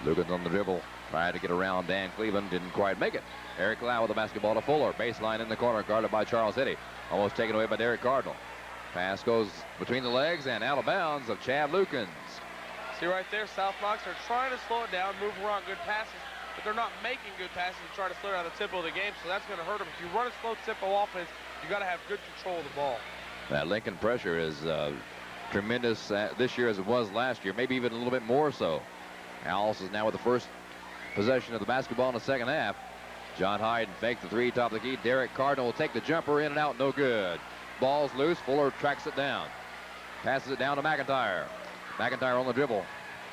Lukens on the dribble, trying to get around Dan Cleveland, didn't quite make it. Eric Lau with the basketball to Fuller. Baseline in the corner, guarded by Charles Hitty. Almost taken away by Derek Cardinal. Pass goes between the legs and out of bounds of Chad Lukens. See right there, South Knox are trying to slow it down, move around good passes, but they're not making good passes to try to slow down the tempo of the game, so that's going to hurt them. If you run a slow tempo offense, you got to have good control of the ball. That Lincoln pressure is tremendous this year as it was last year, maybe even a little bit more so. Owls is now with the first possession of the basketball in the second half. John Hyden faked the three, top of the key. Derek Cardinal will take the jumper, in and out, no good. Ball's loose. Fuller tracks it down. Passes it down to McIntyre. McIntyre on the dribble.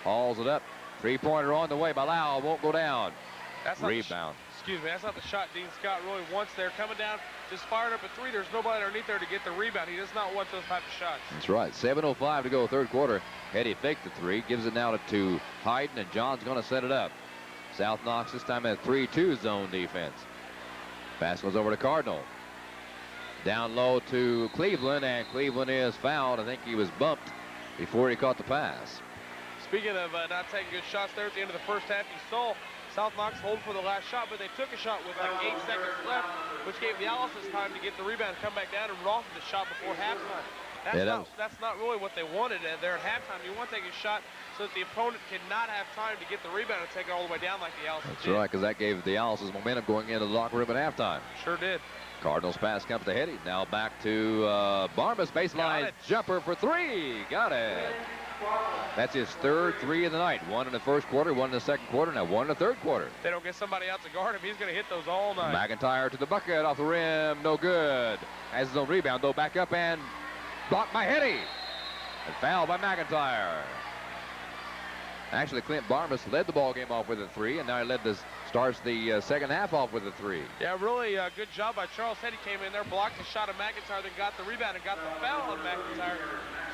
Hauls it up. Three-pointer on the way by Lau. Won't go down. That's not Rebound. That's not the shot Dean Scott really wants there. Coming down, just fired up a three. There's nobody underneath there to get the rebound. He does not want those type of shots. That's right. 7:05 to go, third quarter. Eddie faked the three. Gives it now to Hyden, and John's going to set it up. South Knox this time at 3-2 zone defense. Pass goes over to Cardinal. Down low to Cleveland, and Cleveland is fouled. I think he was bumped before he caught the pass. Speaking of not taking good shots there at the end of the first half, you saw South Knox hold for the last shot, but they took a shot with like 8 seconds left, which gave the Owls time to get the rebound, come back down, and run off the shot before halftime. That's not really what they wanted there at halftime. You want to take a shot so that the opponent cannot have time to get the rebound and take it all the way down like the Owls did. That's right, because that gave the Owls momentum going into the locker room at halftime. Sure did. Cardinals pass comes to Hetty. Now back to Barmas. Baseline jumper for three. Got it. That's his third three of the night. One in the first quarter, one in the second quarter, now one in the third quarter. If they don't get somebody out to guard him, he's going to hit those all night. McIntyre to the bucket, off the rim, no good. Has his own rebound, though, back up and blocked by Hetty. And fouled by McIntyre. Actually, Clint Barmas led the ball game off with a three, and now he starts the second half off with a three. Yeah, really good job by Charles. Hetty came in there, blocked the shot of McIntyre, then got the rebound and got the foul on McIntyre.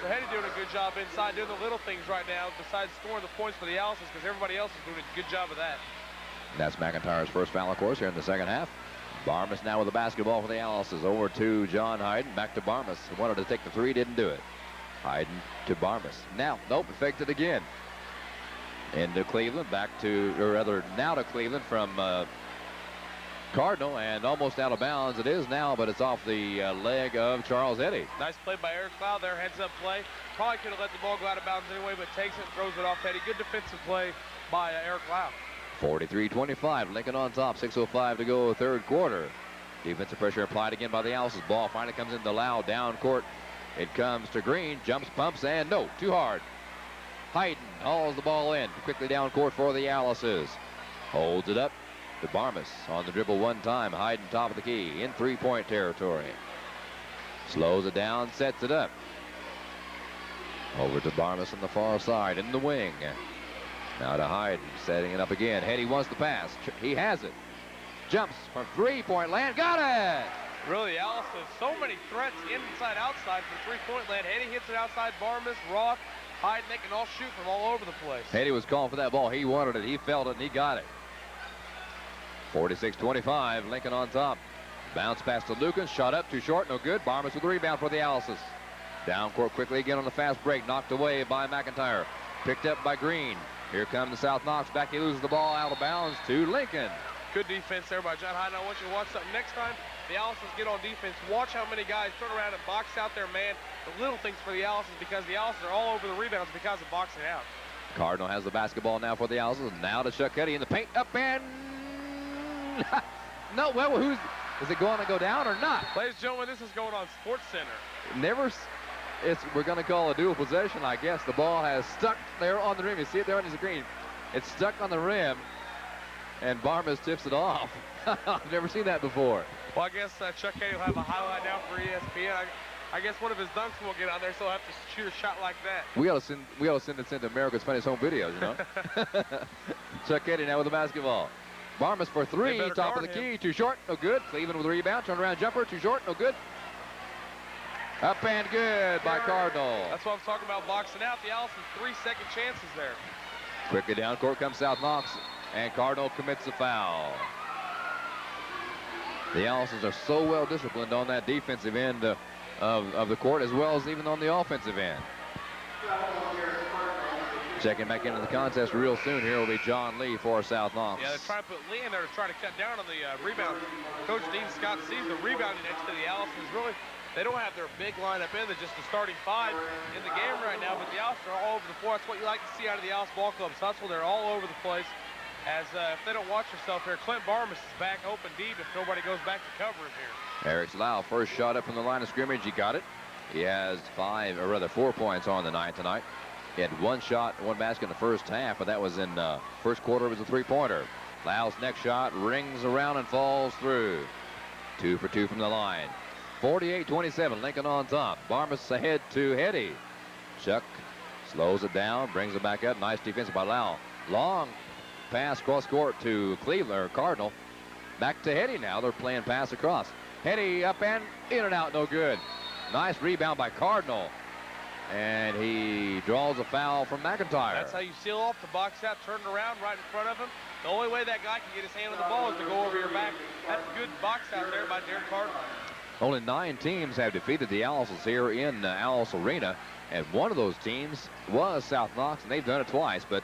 So Hetty doing a good job inside, doing the little things right now, besides scoring the points for the Owls, because everybody else is doing a good job of that. That's McIntyre's first foul, of course, here in the second half. Barmas now with the basketball for the Owls. Over to John Hyden, back to Barmas. He wanted to take the three, didn't do it. Hyden to Barmas. Now, nope, faked it again. Into Cleveland, back to, or rather, now to Cleveland from Cardinal, and almost out of bounds it is now, but it's off the leg of Charles Eddy. Nice play by Eric Cloud there, heads up play. Probably could have let the ball go out of bounds anyway, but takes it and throws it off Eddy. Good defensive play by Eric Cloud. 43-25, Lincoln on top, 6:05 to go, third quarter. Defensive pressure applied again by the Owls. Ball finally comes into Lau, down court. It comes to Green, jumps, pumps, and no, too hard. Hyden hauls the ball in, quickly down court for the Alices. Holds it up to Barmas on the dribble one time. Hyden top of the key in three-point territory. Slows it down, sets it up. Over to Barmas on the far side in the wing. Now to Hyden, setting it up again. Hetty wants the pass. He has it. Jumps from three-point land. Got it! Really, Alice has so many threats inside, outside from three-point land. Hetty hits it outside. Barmas, Roth, Hyden, they can all shoot from all over the place. Hetty was calling for that ball. He wanted it. He felt it, and he got it. 46-25, Lincoln on top. Bounce pass to Lucan. Shot up, too short, no good. Barmas with the rebound for the Alices. Down court quickly again on the fast break. Knocked away by McIntyre. Picked up by Green. Here comes the South Knox. Back, he loses the ball out of bounds to Lincoln. Good defense there by John Hyden. I want you to watch something. Next time the Alices get on defense, watch how many guys turn around and box out their man. The little things for the Alices, because the Alices are all over the rebounds because of boxing out. Cardinal has the basketball now for the Alices. Now to Chuck Hetty in the paint. Up and... no, well, is it going to go down or not? Ladies and gentlemen, this is going on Sports Center. We're going to call a dual possession, I guess. The ball has stuck there on the rim. You see it there on the screen. It's stuck on the rim, and Barmas tips it off. I've never seen that before. Well, I guess Chuck Hetty will have a highlight now for ESPN. I guess one of his dunks will get on there, so he'll have to shoot a shot like that. We ought to send this into America's Funniest Home Videos, you know. Chuck Hetty now with the basketball. Barmas for three, top of the key, too short, no good. Cleveland with the rebound, turnaround jumper, too short, no good. Up and good by Cardinal. That's what I'm talking about, boxing out. The Allison's 3-second chances there. Quickly down court comes South Knox, and Cardinal commits a foul. The Allisons are so well disciplined on that defensive end of the court, as well as even on the offensive end. Checking back into the contest real soon here will be John Lee for South Knox. Yeah, they're trying to put Lee in there to try to cut down on the rebound. Coach Dean Scott sees the rebounding next to the Allisons. Really, they don't have their big lineup in. They're just the starting five in the game right now, but the Allisons are all over the floor. That's what you like to see out of the Alice ball clubs. Hustle, they're all over the place. As if they don't watch themselves here, Clint Barmas is back open deep if nobody goes back to cover him here. Eric Lau, first shot up from the line of scrimmage. He got it. He has 4 points on the night tonight. He had one shot, one basket in the first half, but that was in first quarter. It was a three-pointer. Lau's next shot rings around and falls through. 2 for 2 from the line. 48-27, Lincoln on top. Barmas ahead to Hetty. Chuck slows it down, brings it back up. Nice defense by Lau. Long pass cross court to Cleveland, or Cardinal. Back to Hetty now. They're playing pass across. Hetty up and in and out, no good. Nice rebound by Cardinal. And he draws a foul from McIntyre. That's how you seal off the box out, turn it around right in front of him. The only way that guy can get his hand on the ball is to go over your back. That's a good box out there by Derek Cardinal. Only 9 teams have defeated the Owls here in Owls Arena, and one of those teams was South Knox, and they've done it twice. But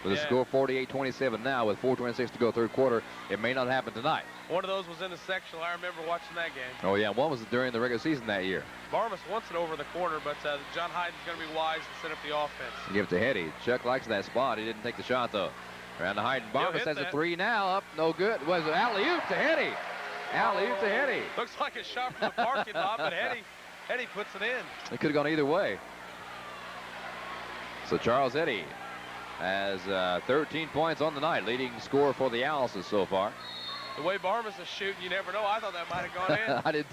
with a score 48-27 now, with 4:26 to go third quarter, it may not happen tonight. One of those was in the sectional. I remember watching that game. Oh, yeah, one was during the regular season that year. Barmas wants it over the corner, but John Hyden's going to be wise to set up the offense. Give it to Hetty. Chuck likes that spot. He didn't take the shot, though. Around to Hyden. Barmas has a 3 now. Up, no good. Was it alley-oop to Hetty? Alley-oop to Hetty. Looks like a shot from the parking lot, but Hetty puts it in. It could have gone either way. So Charles Hetty has 13 points on the night, leading scorer for the Owls so far. The way Barmas is shooting, you never know. I thought that might have gone in. I did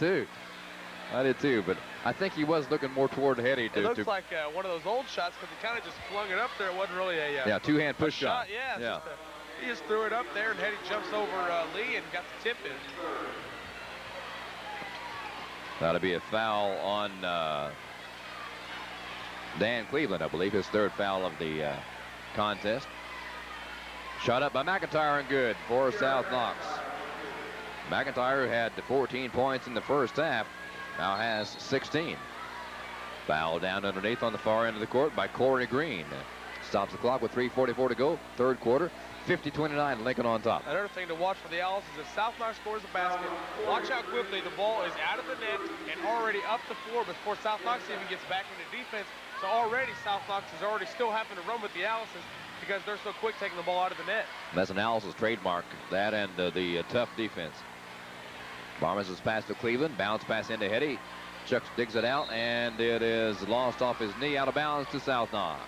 too, but I think he was looking more toward Hetty. It looks like one of those old shots because he kind of just flung it up there. It wasn't really a two-hand push shot. Yeah. He just threw it up there, and Hetty jumps over Lee and got the tip in. That'll be a foul on Dan Cleveland, I believe, his 3rd foul of the contest. Shot up by McIntyre and good for South Knox. McIntyre had 14 points in the first half, now has 16. Foul down underneath on the far end of the court by Corey Green. Stops the clock with 3:44 to go, third quarter. 50-29, Lincoln on top. Another thing to watch for the Owls is if South Knox scores a basket, watch how quickly the ball is out of the net and already up the floor before South Knox even gets back into defense. So already South Knox is already still having to run with the Owls because they're so quick taking the ball out of the net. That's an Owls trademark, that and the tough defense. Barmas is pass to Cleveland, bounce pass into Hetty. Chuck digs it out, and it is lost off his knee, out of bounds to South Knox.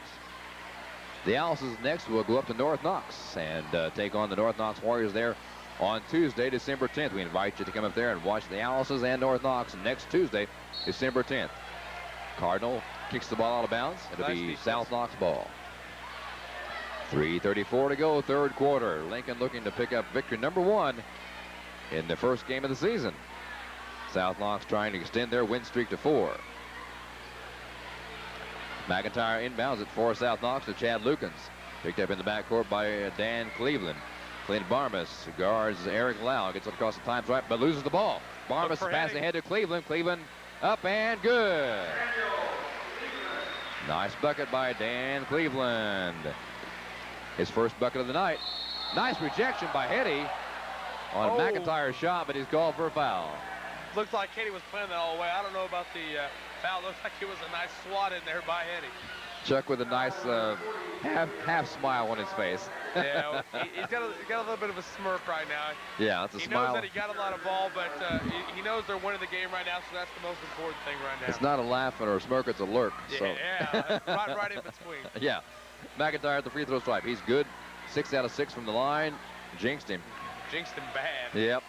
The Owls next will go up to North Knox and take on the North Knox Warriors there on Tuesday, December 10th. We invite you to come up there and watch the Owls and North Knox next Tuesday, December 10th. Cardinal kicks the ball out of bounds. It'll be South Knox ball. 3:34 to go, third quarter. Lincoln looking to pick up victory number 1 in the first game of the season. South Knox trying to extend their win streak to 4. McIntyre inbounds it for South Knox to Chad Lukens. Picked up in the backcourt by Dan Cleveland. Clint Barmas guards Eric Lau. Gets it across the time stripe, but loses the ball. Barmas passing ahead to Cleveland. Cleveland up and good. Nice bucket by Dan Cleveland. His first bucket of the night. Nice rejection by Hetty on McIntyre's shot, but he's called for a foul. Looks like Hetty was playing that all the way. I don't know about the foul. Looks like it was a nice swat in there by Hetty. Chuck with a nice half smile on his face. Yeah, he's got a little bit of a smirk right now. Yeah, it's a smile. He knows that he got a lot of ball, but he knows they're winning the game right now, so that's the most important thing right now. It's not a laugh or a smirk, it's a lurk. Yeah, right in between. Yeah. McIntyre at the free throw stripe. He's good. 6 out of 6 from the line. Jinxed him. Jinxed him bad. Yep.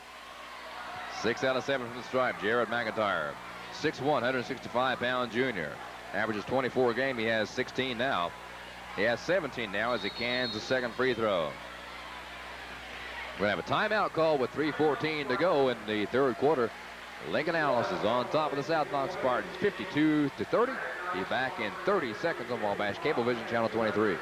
6 out of 7 from the stripe. Jared McIntyre. 6'1", 165-pound junior. Averages 24 a game. He has 16 now. He has 17 now as he cans the second free throw. We're going to have a timeout call with 3:14 to go in the third quarter. Lincoln Owls is on top of the South Knox Spartans, 52-30. Be back in 30 seconds on Wabash Cablevision Channel 23.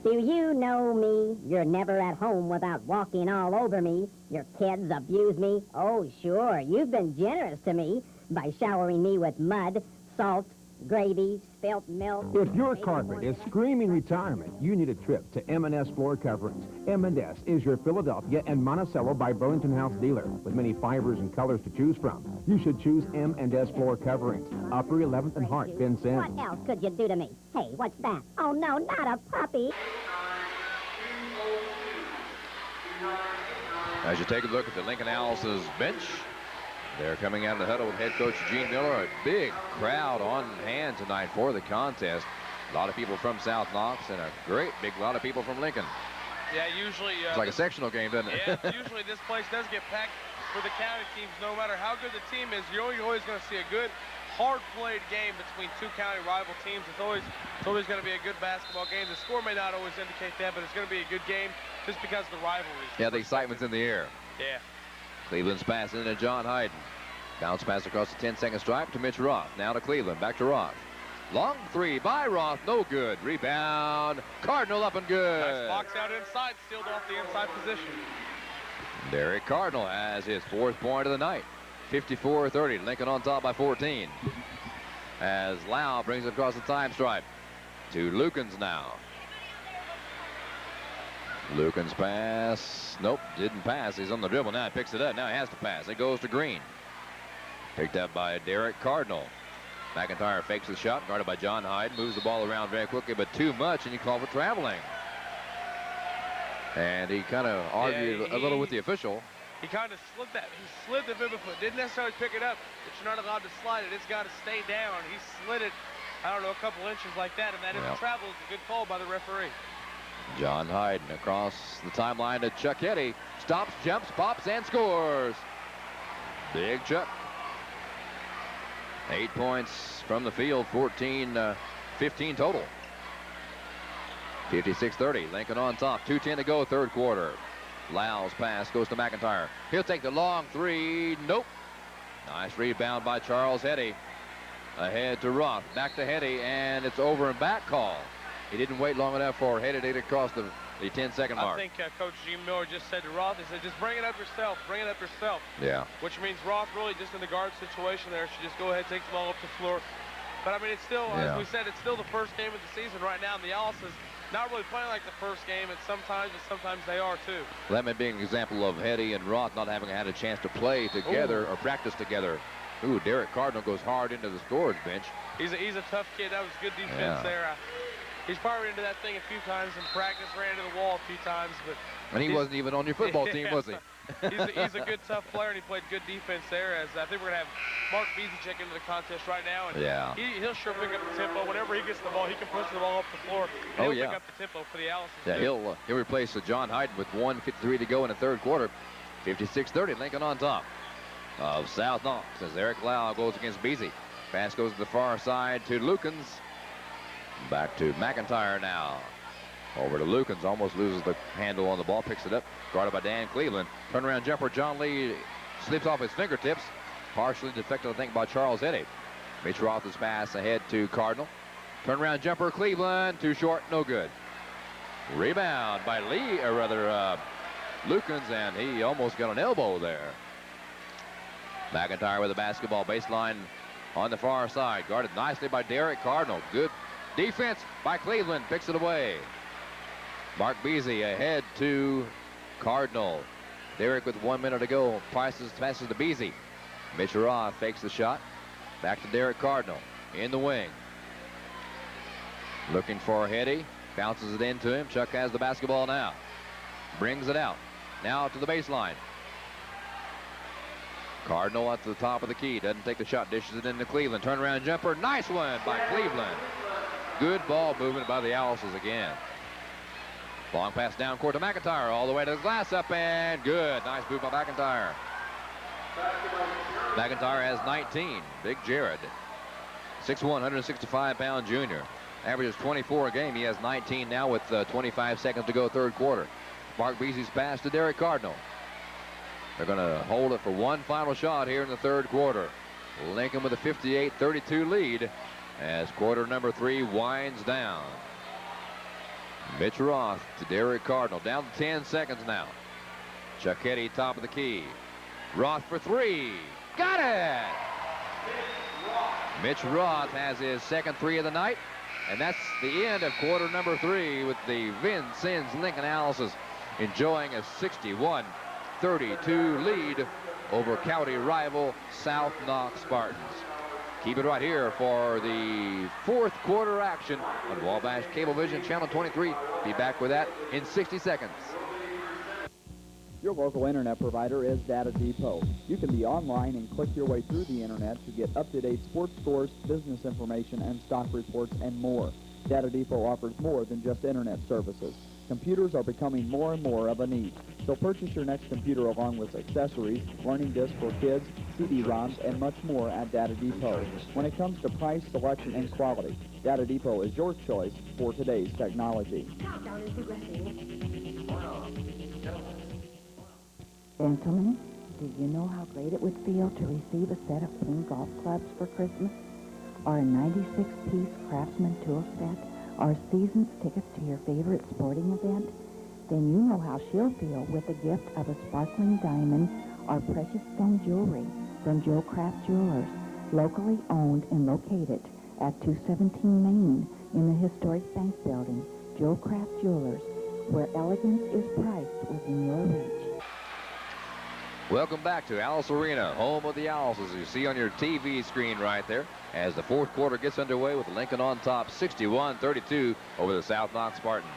Do you know me? You're never at home without walking all over me. Your kids abuse me. Oh, sure, you've been generous to me by showering me with mud, salt, gravy, spilt milk. If your carpet is screaming retirement, you need a trip to M&S Floor Coverings. M&S is your Philadelphia and Monticello by Burlington House dealer. With many fibers and colors to choose from, you should choose M&S Floor Coverings. Upper 11th and Hart, Vincennes. What else could you do to me? Hey, what's that? Oh, no, not a puppy. As you take a look at the Lincoln Owls' bench, They're coming out of the huddle with head coach Gene Miller. A big crowd on hand tonight for the contest. A lot of people from South Knox and a great big lot of people from Lincoln. Yeah, usually... it's like a sectional game, doesn't it? Yeah, usually this place does get packed for the county teams. No matter how good the team is, you're always going to see a good, hard-played game between two county rival teams. It's always going to be a good basketball game. The score may not always indicate that, but it's going to be a good game just because of the rivalry. Yeah, the excitement's in the air. Yeah. Cleveland's pass into John Hyden. Bounce pass across the 10-second stripe to Mitch Roth. Now to Cleveland. Back to Roth. Long three by Roth. No good. Rebound. Cardinal up and good. Nice box out inside. Sealed off the inside position. Derek Cardinal has his 4th point of the night. 54-30. Lincoln on top by 14. As Lau brings it across the time stripe to Lukens now. Lukens pass. Nope, didn't pass. He's on the dribble now. He picks it up. Now he has to pass. It goes to Green. Picked up by Derek Cardinal. McIntyre fakes the shot, guarded by John Hyde. Moves the ball around very quickly, but too much, and you call for traveling. And he kind of argued a little with the official. He kind of slid that. He slid the pivot foot. Didn't necessarily pick it up, but you're not allowed to slide it. It's got to stay down. He slid it, I don't know, a couple inches like that, and that is travel. It's a good call by the referee. John Hyden across the timeline to Chuck Eddy. Stops, jumps, pops, and scores. Big Chuck. 8 points from the field, 15 total. 56-30, Lincoln on top. 2:10 to go, 3rd quarter. Lau's pass goes to McIntyre. He'll take the long three. Nope. Nice rebound by Charles Heddy. Ahead to Roth. Back to Heddy, and it's over and back call. He didn't wait long enough for Heddy to get across the 10-second mark. I think Coach Gene Miller just said to Roth, he said, just bring it up yourself. Bring it up yourself. Yeah. Which means Roth really just in the guard situation there should just go ahead and take the ball up the floor. But, I mean, it's still, as we said, it's still the first game of the season right now. And the Owls is not really playing like the first game, and sometimes they are, too. Well, that may be an example of Heddy and Roth not having had a chance to play together or practice together. Ooh, Derek Cardinal goes hard into the storage bench. He's a tough kid. That was good defense there. He's probably into that thing a few times in practice, ran into the wall a few times, but... And he wasn't even on your football team, was he? He's a good, tough player, and he played good defense there. As I think we're going to have Mark Beasley check into the contest right now, and he'll sure pick up the tempo. Whenever he gets the ball, he can push the ball up the floor. He'll pick up the tempo for the Allison. Yeah, he'll replace John Hyden with 1:53 to go in the 3rd quarter. 56-30, Lincoln on top of South Knox as Eric Lau goes against Beasley. Pass goes to the far side to Lukens. Back to McIntyre now. Over to Lukens. Almost loses the handle on the ball. Picks it up. Guarded by Dan Cleveland. Turnaround jumper. John Lee slips off his fingertips. Partially deflected, I think, by Charles Eddy. Mitch Roth's pass ahead to Cardinal. Turnaround jumper. Cleveland. Too short. No good. Rebound by Lukens, and he almost got an elbow there. McIntyre with the basketball. Baseline on the far side. Guarded nicely by Derek Cardinal. Good defense by Cleveland. Picks it away. Mark Beasley ahead to Cardinal. Derek with 1 minute to go. Passes to Beasley. Mitch Roth fakes the shot. Back to Derek Cardinal. In the wing. Looking for Heddy. Bounces it into him. Chuck has the basketball now. Brings it out. Now to the baseline. Cardinal at the top of the key. Doesn't take the shot. Dishes it into Cleveland. Turnaround jumper. Nice one by Cleveland. Good ball movement by the Owls again. Long pass down court to McIntyre. All the way to the glass. Up and good. Nice move by McIntyre. McIntyre has 19. Big Jared. 6'1", 165-pound junior. Averages 24 a game. He has 19 now with 25 seconds to go, 3rd quarter. Mark Beasley's pass to Derek Cardinal. They're going to hold it for one final shot here in the 3rd quarter. Lincoln with a 58-32 lead as quarter number 3 winds down. Mitch Roth to Derek Cardinal. Down to 10 seconds now. Chuck Eddy, top of the key. Roth for 3. Got it! Mitch Roth has his 2nd 3 of the night. And that's the end of quarter number 3 with the Vincennes Lincoln Owls enjoying a 61-32 lead over county rival South Knox Spartans. Keep it right here for the 4th quarter action on Wabash Cablevision Channel 23. Be back with that in 60 seconds. Your local internet provider is Data Depot. You can be online and click your way through the internet to get up-to-date sports scores, business information, and stock reports, and more. Data Depot offers more than just internet services. Computers are becoming more and more of a need. So purchase your next computer along with accessories, learning discs for kids, CD-ROMs, and much more at Data Depot. When it comes to price, selection, and quality, Data Depot is your choice for today's technology. Gentlemen, do you know how great it would feel to receive a set of King golf clubs for Christmas? Or a 96-piece Craftsman tool set? Or season's tickets to your favorite sporting event? Then you know how she'll feel with the gift of a sparkling diamond or precious stone jewelry from Joe Craft Jewelers, locally owned and located at 217 Main in the historic bank building. Joe Craft Jewelers, where elegance is priced within your reach. Welcome back to Alice Arena, home of the Owls, as you see on your TV screen right there, as the fourth quarter gets underway with Lincoln on top, 61-32 over the South Knox Spartans.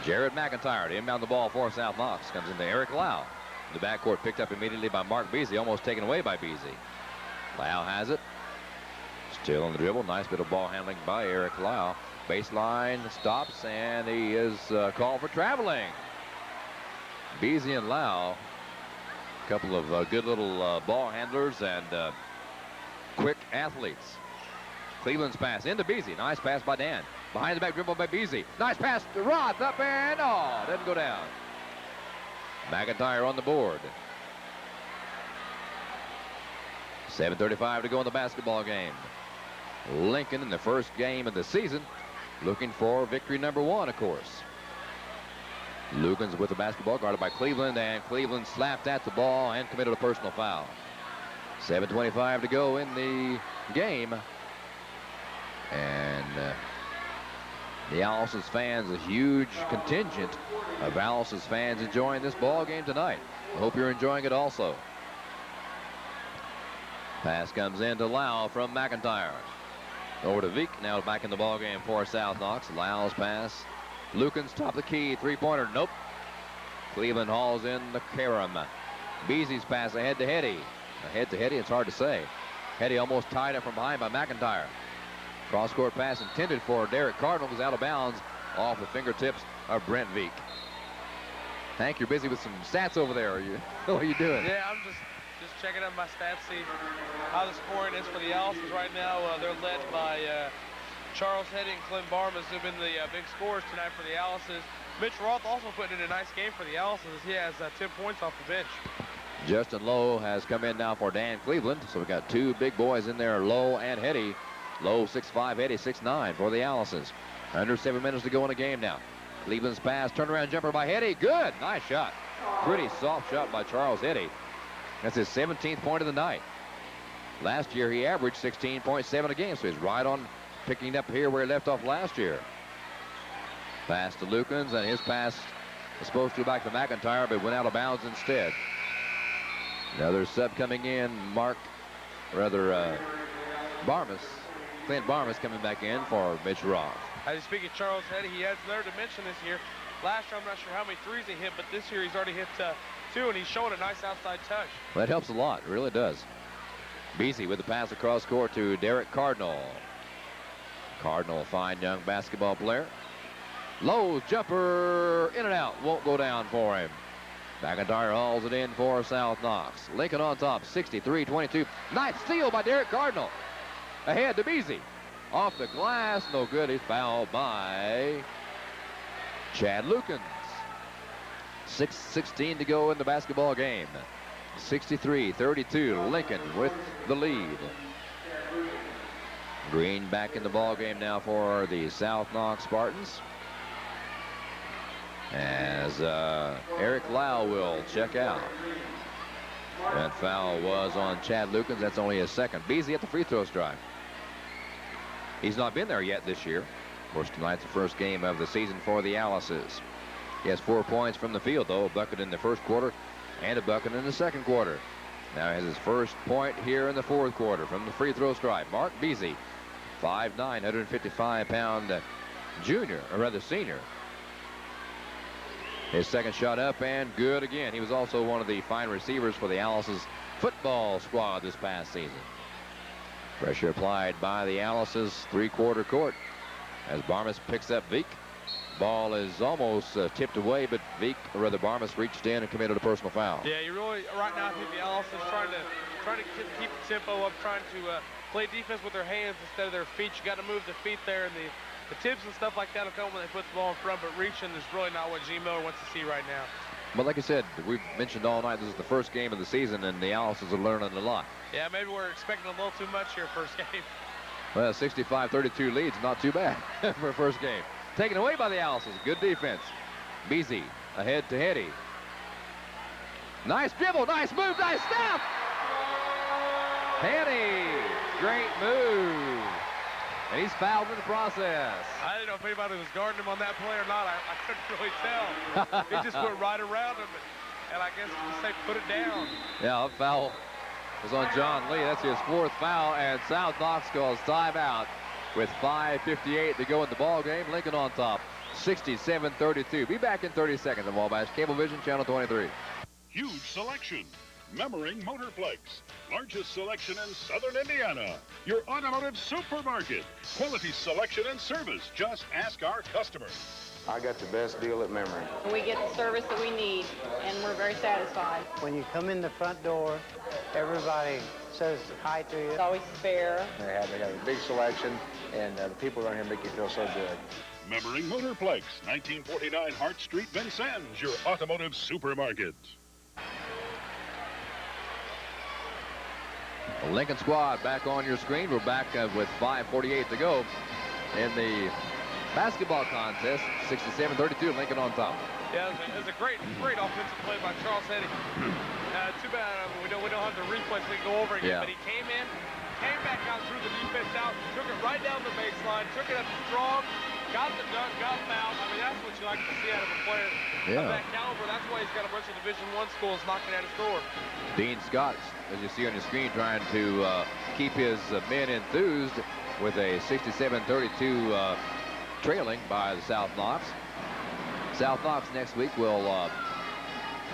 Jared McIntyre to inbound the ball for South Knox. Comes into Eric Lau. The backcourt picked up immediately by Mark Beasley, almost taken away by Beasley. Lau has it. Still on the dribble. Nice bit of ball handling by Eric Lau. Baseline stops, and he is called for traveling. Beasley and Lau, a couple of good little ball handlers and quick athletes. Cleveland's pass into Beasley. Nice pass by Dan. Behind the back dribble by Beasley. Nice pass to Roth. Up and doesn't go down. McIntyre on the board. 7:35 to go in the basketball game. Lincoln in the first game of the season, looking for victory number 1, of course. Lugans with the basketball, guarded by Cleveland, and Cleveland slapped at the ball and committed a personal foul. 7:25 to go in the game. And the Alice's fans, a huge contingent of Alice's fans enjoying this ball game tonight. I hope you're enjoying it also. Pass comes in to Lau from McIntyre. Over to Vick, now back in the ball game for South Knox. Lau's pass. Lukens top the key, three-pointer, nope. Cleveland hauls in the Karam. Beasley's pass ahead to Hetty. Ahead to Hetty, it's hard to say. Hetty almost tied up from behind by McIntyre. Cross-court pass intended for Derek Cardinal was out of bounds off the fingertips of Brent Vick. Hank, you're busy with some stats over there. What are you doing? Yeah, I'm just checking out my stats, see how the scoring is for the Owls right now. They're led by Charles Hetty and Clint Barmas, who've been the big scorers tonight for the Owls. Mitch Roth also putting in a nice game for the Owls as he has 10 points off the bench. Justin Lowe has come in now for Dan Cleveland. So we've got two big boys in there, Lowe and Hetty. Lowe 6'5", Hetty 6'9" for the Allisons. Under 7 minutes to go in the game now. Cleveland's pass, turnaround jumper by Hetty. Good, nice shot. Pretty soft shot by Charles Hetty. That's his 17th point of the night. Last year he averaged 16.7 a game, so he's right on picking up here where he left off last year. Pass to Lukens, and his pass was supposed to go back to McIntyre, but went out of bounds instead. Another sub coming in, Barmas. Clint Barmas coming back in for Mitch Roth. As you speak of Charles Hetty, he adds another dimension this year. Last year, I'm not sure how many threes he hit, but this year he's already hit 2, and he's showing a nice outside touch. Well, that helps a lot. It really does. Beasley with the pass across court to Derek Cardinal. Cardinal, fine young basketball player. Low jumper, in and out. Won't go down for him. McIntyre hauls it in for South Knox. Lincoln on top, 63-22. Nice steal by Derek Cardinal. Ahead to Beasley. Off the glass, no good. He's fouled by Chad Lukens. 6:16 to go in the basketball game. 63-32, Lincoln with the lead. Green back in the ball game now for the South Knox Spartans. As Eric Lau will check out. That foul was on Chad Lukens. That's only his second. Beasley at the free throw stripe. He's not been there yet this year. Of course, tonight's the first game of the season for the Alices. He has 4 points from the field, though, a bucket in the first quarter and a bucket in the second quarter. Now he has his first point here in the fourth quarter from the free throw stripe. Mark Beasley, 5'9", 155-pound junior, or rather senior. His second shot up and good again. He was also one of the fine receivers for the Alice's football squad this past season. Pressure applied by the Alice's three-quarter court as Barmas picks up Veek. Ball is almost tipped away, but Veek, or rather Barmas, reached in and committed a personal foul. Yeah, you really, right now, I think the Alice is trying to keep the tempo up, trying to play defense with their hands instead of their feet. You got to move the feet there, and the tips and stuff like that will come when they put the ball in front, but reaching is really not what G. Miller wants to see right now. But like I said, we've mentioned all night, this is the first game of the season, and the Alices are learning a lot. Yeah, maybe we're expecting a little too much here first game. Well, 65-32 lead's not too bad for a first game. Taken away by the Alices. Good defense. Beasy ahead to Hetty. Nice dribble, nice move, nice stop! Hetty, great move. And he's fouled in the process. I didn't know if anybody was guarding him on that play or not. I couldn't really tell. He just went right around him, and I guess you say put it down. Yeah, a foul was on John Lee. That's his fourth foul, and South Knox calls timeout with 5:58 to go in the ball game. Lincoln on top, 67-32. Be back in 30 seconds on Wabash Cablevision, Channel 23. Huge selection. Memmering Motorplex. Largest selection in southern Indiana. Your automotive supermarket. Quality selection and service. Just ask our customers. I got the best deal at Memmering. We get the service that we need, and we're very satisfied. When you come in the front door, everybody says hi to you. It's always fair. They have a big selection, and the people around here make you feel so good. Memmering Motorplex, 1949 Hart Street, Vincennes, your automotive supermarket. The Lincoln squad back on your screen. We're back with 5:48 to go in the basketball contest. 67-32, Lincoln on top. Yeah, it was a great offensive play by Charles Hetty. Too bad we don't have the replays we can go over again, but he came back out, threw the defense out, took it right down the baseline, took it up strong, got the dunk, got fouled. I mean, that's what you like to see out of a player of that caliber. That's why he's got a bunch of Division I schools knocking at his door. Dean Scott, as you see on your screen, trying to keep his men enthused with a 67-32 trailing by the South Knox. South Knox next week will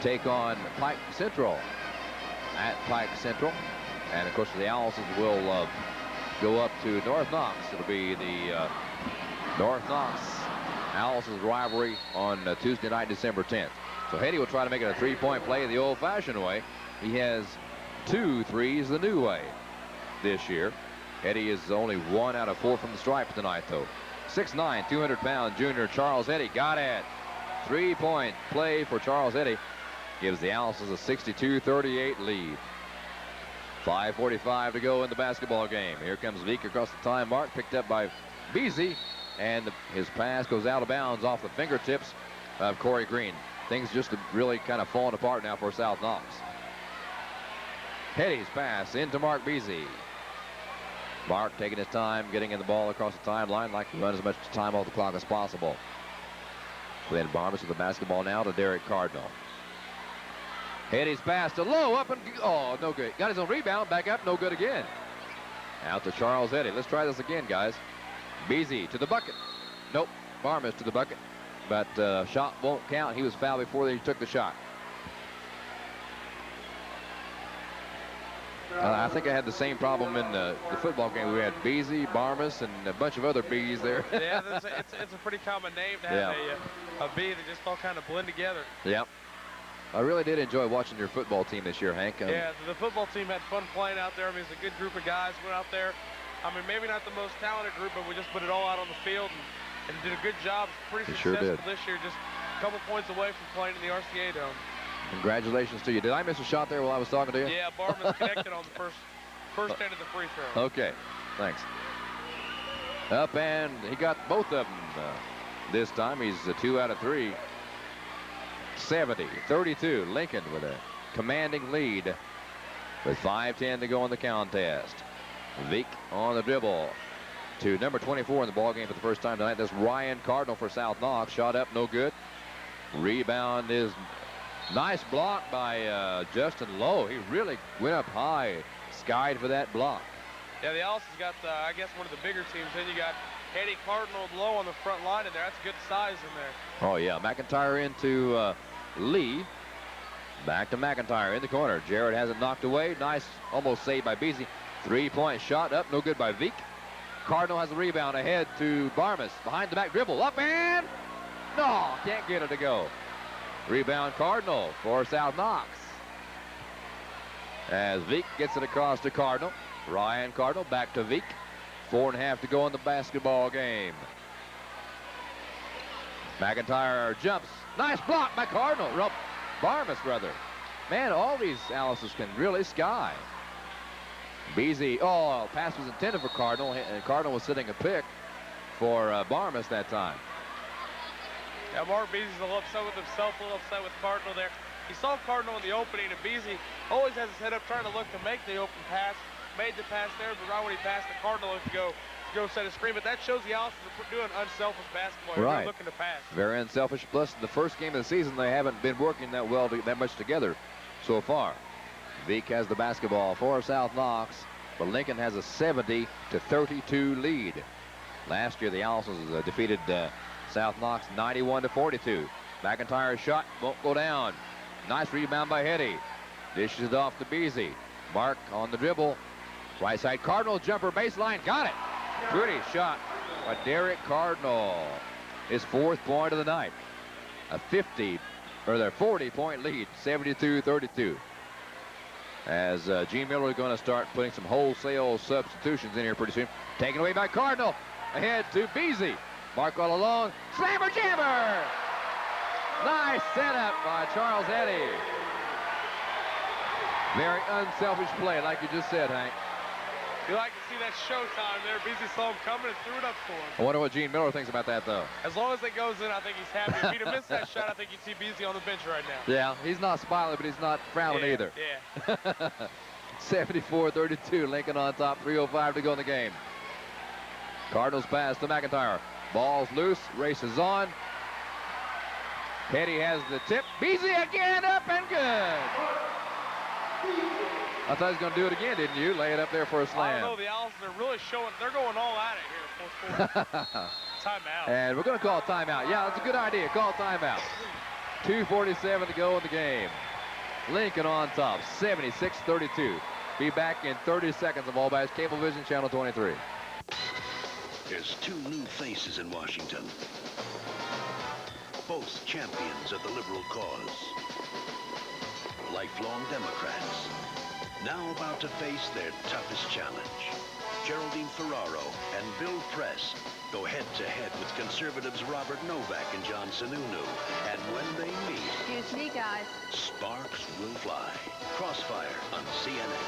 take on Pike Central at Pike Central. And, of course, the Owls will go up to North Knox. It'll be the North Knox Owls' rivalry on Tuesday night, December 10th. So Hetty will try to make it a three-point play the old-fashioned way. He has 2 threes the new way this year. Hetty is only 1 out of 4 from the stripe tonight, though. 6'9", 200-pound junior Charles Hetty got it. Three-point play for Charles Hetty gives the Owls a 62-38 lead. 5:45 to go in the basketball game. Here comes Veek across the time mark, picked up by Beasy, and his pass goes out of bounds off the fingertips of Corey Green. Things just really kind of falling apart now for South Knox. Hetty's pass into Mark Beasy. Mark taking his time, getting in the ball across the timeline, like to run as much time off the clock as possible. Glenn Barmas with the basketball now to Derek Cardinal. Hetty's pass to Lowe, up and, oh, no good. Got his own rebound, back up, no good again. Out to Charles Hetty. Let's try this again, guys. Beasy to the bucket. Nope, Barmas to the bucket. But shot won't count. He was fouled before he took the shot. I think I had the same problem in the football game. We had Beasy, Barmas, and a bunch of other B's there. Yeah, it's a pretty common name to have a B that just all kind of blend together. Yep. I really did enjoy watching your football team this year, Hank. Yeah, the football team had fun playing out there. I mean, it's a good group of guys went out there. I mean, maybe not the most talented group, but we just put it all out on the field and did a good job. Pretty successful this year, just a couple points away from playing in the RCA Dome. Congratulations to you. Did I miss a shot there while I was talking to you? Yeah, Barmas connected on the first end of the free throw. Okay, thanks. Up, and he got both of them this time. He's 2 out of 3. 70-32. Lincoln with a commanding lead with 5:10 to go in the contest. Veek on the dribble to number 24 in the ballgame for the first time tonight. That's Ryan Cardinal for South Knox. Shot up, no good. Rebound is nice block by Justin Lowe. He really went up high, skied for that block. Yeah, the Owls has got, I guess, one of the bigger teams. Then you got Eddie Cardinal low on the front line in there. That's good size in there. Oh, yeah. McIntyre into Lee. Back to McIntyre in the corner. Jarrett has it knocked away. Nice, almost saved by Beasley. 3-point shot up, no good by Veek. Cardinal has the rebound ahead to Barmas. Behind the back dribble, up and no, can't get it to go. Rebound Cardinal for South Knox. As Veek gets it across to Cardinal. Ryan Cardinal back to Veek. 4.5 to go in the basketball game. McIntyre jumps. Nice block by Cardinal. Barmas, brother. Man, all these Alice's can really sky. Beasley, pass was intended for Cardinal, and Cardinal was sitting a pick for Barmas that time. Yeah, Mark Beasley's a little upset with himself, a little upset with Cardinal there. He saw Cardinal in the opening, and Beasley always has his head up trying to look to make the open pass. Made the pass there, but right when he passed the Cardinal to go set a screen. But that shows the Alice's are doing unselfish basketball. Right. They're looking to pass. Very unselfish. Plus, the first game of the season, they haven't been working that well, that much together so far. Veek has the basketball for South Knox, but Lincoln has a 70-32 lead. Last year, the Alice's defeated South Knox 91-42. McIntyre's shot won't go down. Nice rebound by Hetty. Dishes it off to Beasley. Mark on the dribble. Right side Cardinal jumper baseline. Got it. Pretty shot by Derek Cardinal. His 4th point of the night. A 40-point lead, 72-32. As Gene Miller is going to start putting some wholesale substitutions in here pretty soon. Taken away by Cardinal. Ahead to Beasley. Mark all along. Slammer jammer. Nice setup by Charles Eddy. Very unselfish play, like you just said, Hank. You like to see that showtime there. Beasley saw him coming and threw it up for him. I wonder what Gene Miller thinks about that, though. As long as it goes in, I think he's happy. If he'd have missed that shot, I think you'd see Beasley on the bench right now. Yeah, he's not smiling, but he's not frowning either. Yeah. 74-32, Lincoln on top, 3:05 to go in the game. Cardinals pass to McIntyre. Ball's loose, races on. Petty has the tip. Beasley again, up and good. I thought he was going to do it again, didn't you? Lay it up there for a slam. I don't know. The Owls are really showing. They're going all at it here. 4th quarter. Timeout. And we're going to call timeout. Yeah, that's a good idea. Call timeout. 2:47 to go in the game. Lincoln on top, 76-32. Be back in 30 seconds of All Bass Cablevision, Channel 23. There's 2 new faces in Washington. Both champions of the liberal cause. Lifelong Democrats. Now about to face their toughest challenge. Geraldine Ferraro and Bill Press go head-to-head with conservatives Robert Novak and John Sununu. And when they meet... Excuse me, guys. Sparks will fly. Crossfire on CNN.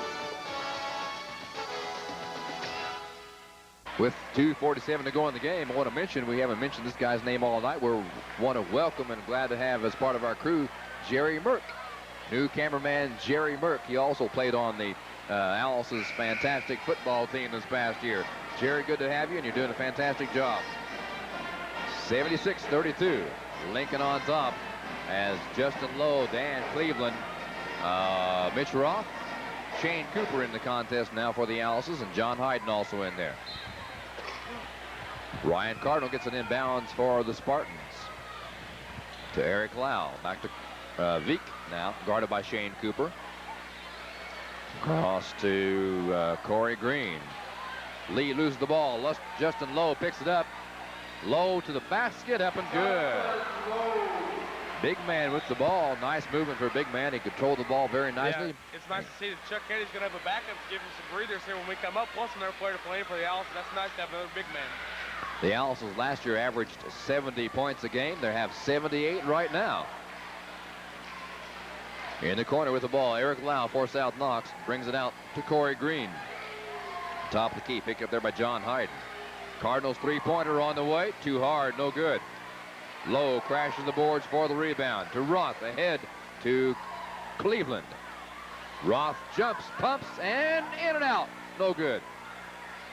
With 2:47 to go in the game, I want to mention, we haven't mentioned this guy's name all night. We want to welcome and glad to have as part of our crew, Jerry Merck. New cameraman Jerry Merck. He also played on the Alice's fantastic football team this past year. Jerry, good to have you, and you're doing a fantastic job. 76-32. Lincoln on top as Justin Lowe, Dan Cleveland, Mitch Roth, Shane Cooper in the contest now for the Alice's, and John Hyden also in there. Ryan Cardinal gets an inbounds for the Spartans. To Eric Lau. Back to Veek now, guarded by Shane Cooper. Cross to Corey Green. Lee loses the ball. Justin Lowe picks it up. Lowe to the basket, up and good. Big man with the ball. Nice movement for a big man. He controlled the ball very nicely. Yeah, it's nice to see that Chuck Kennedy's going to have a backup to give him some breathers here when we come up. Plus another player playing for the Alice. That's nice to have another big man. The Alice's last year averaged 70 points a game. They have 78 right now. In the corner with the ball, Eric Lau for South Knox brings it out to Corey Green. Top of the key, picked up there by John Hyden. Cardinals three-pointer on the way. Too hard, no good. Lowe crashes the boards for the rebound to Roth, ahead to Cleveland. Roth jumps, pumps, and in and out. No good.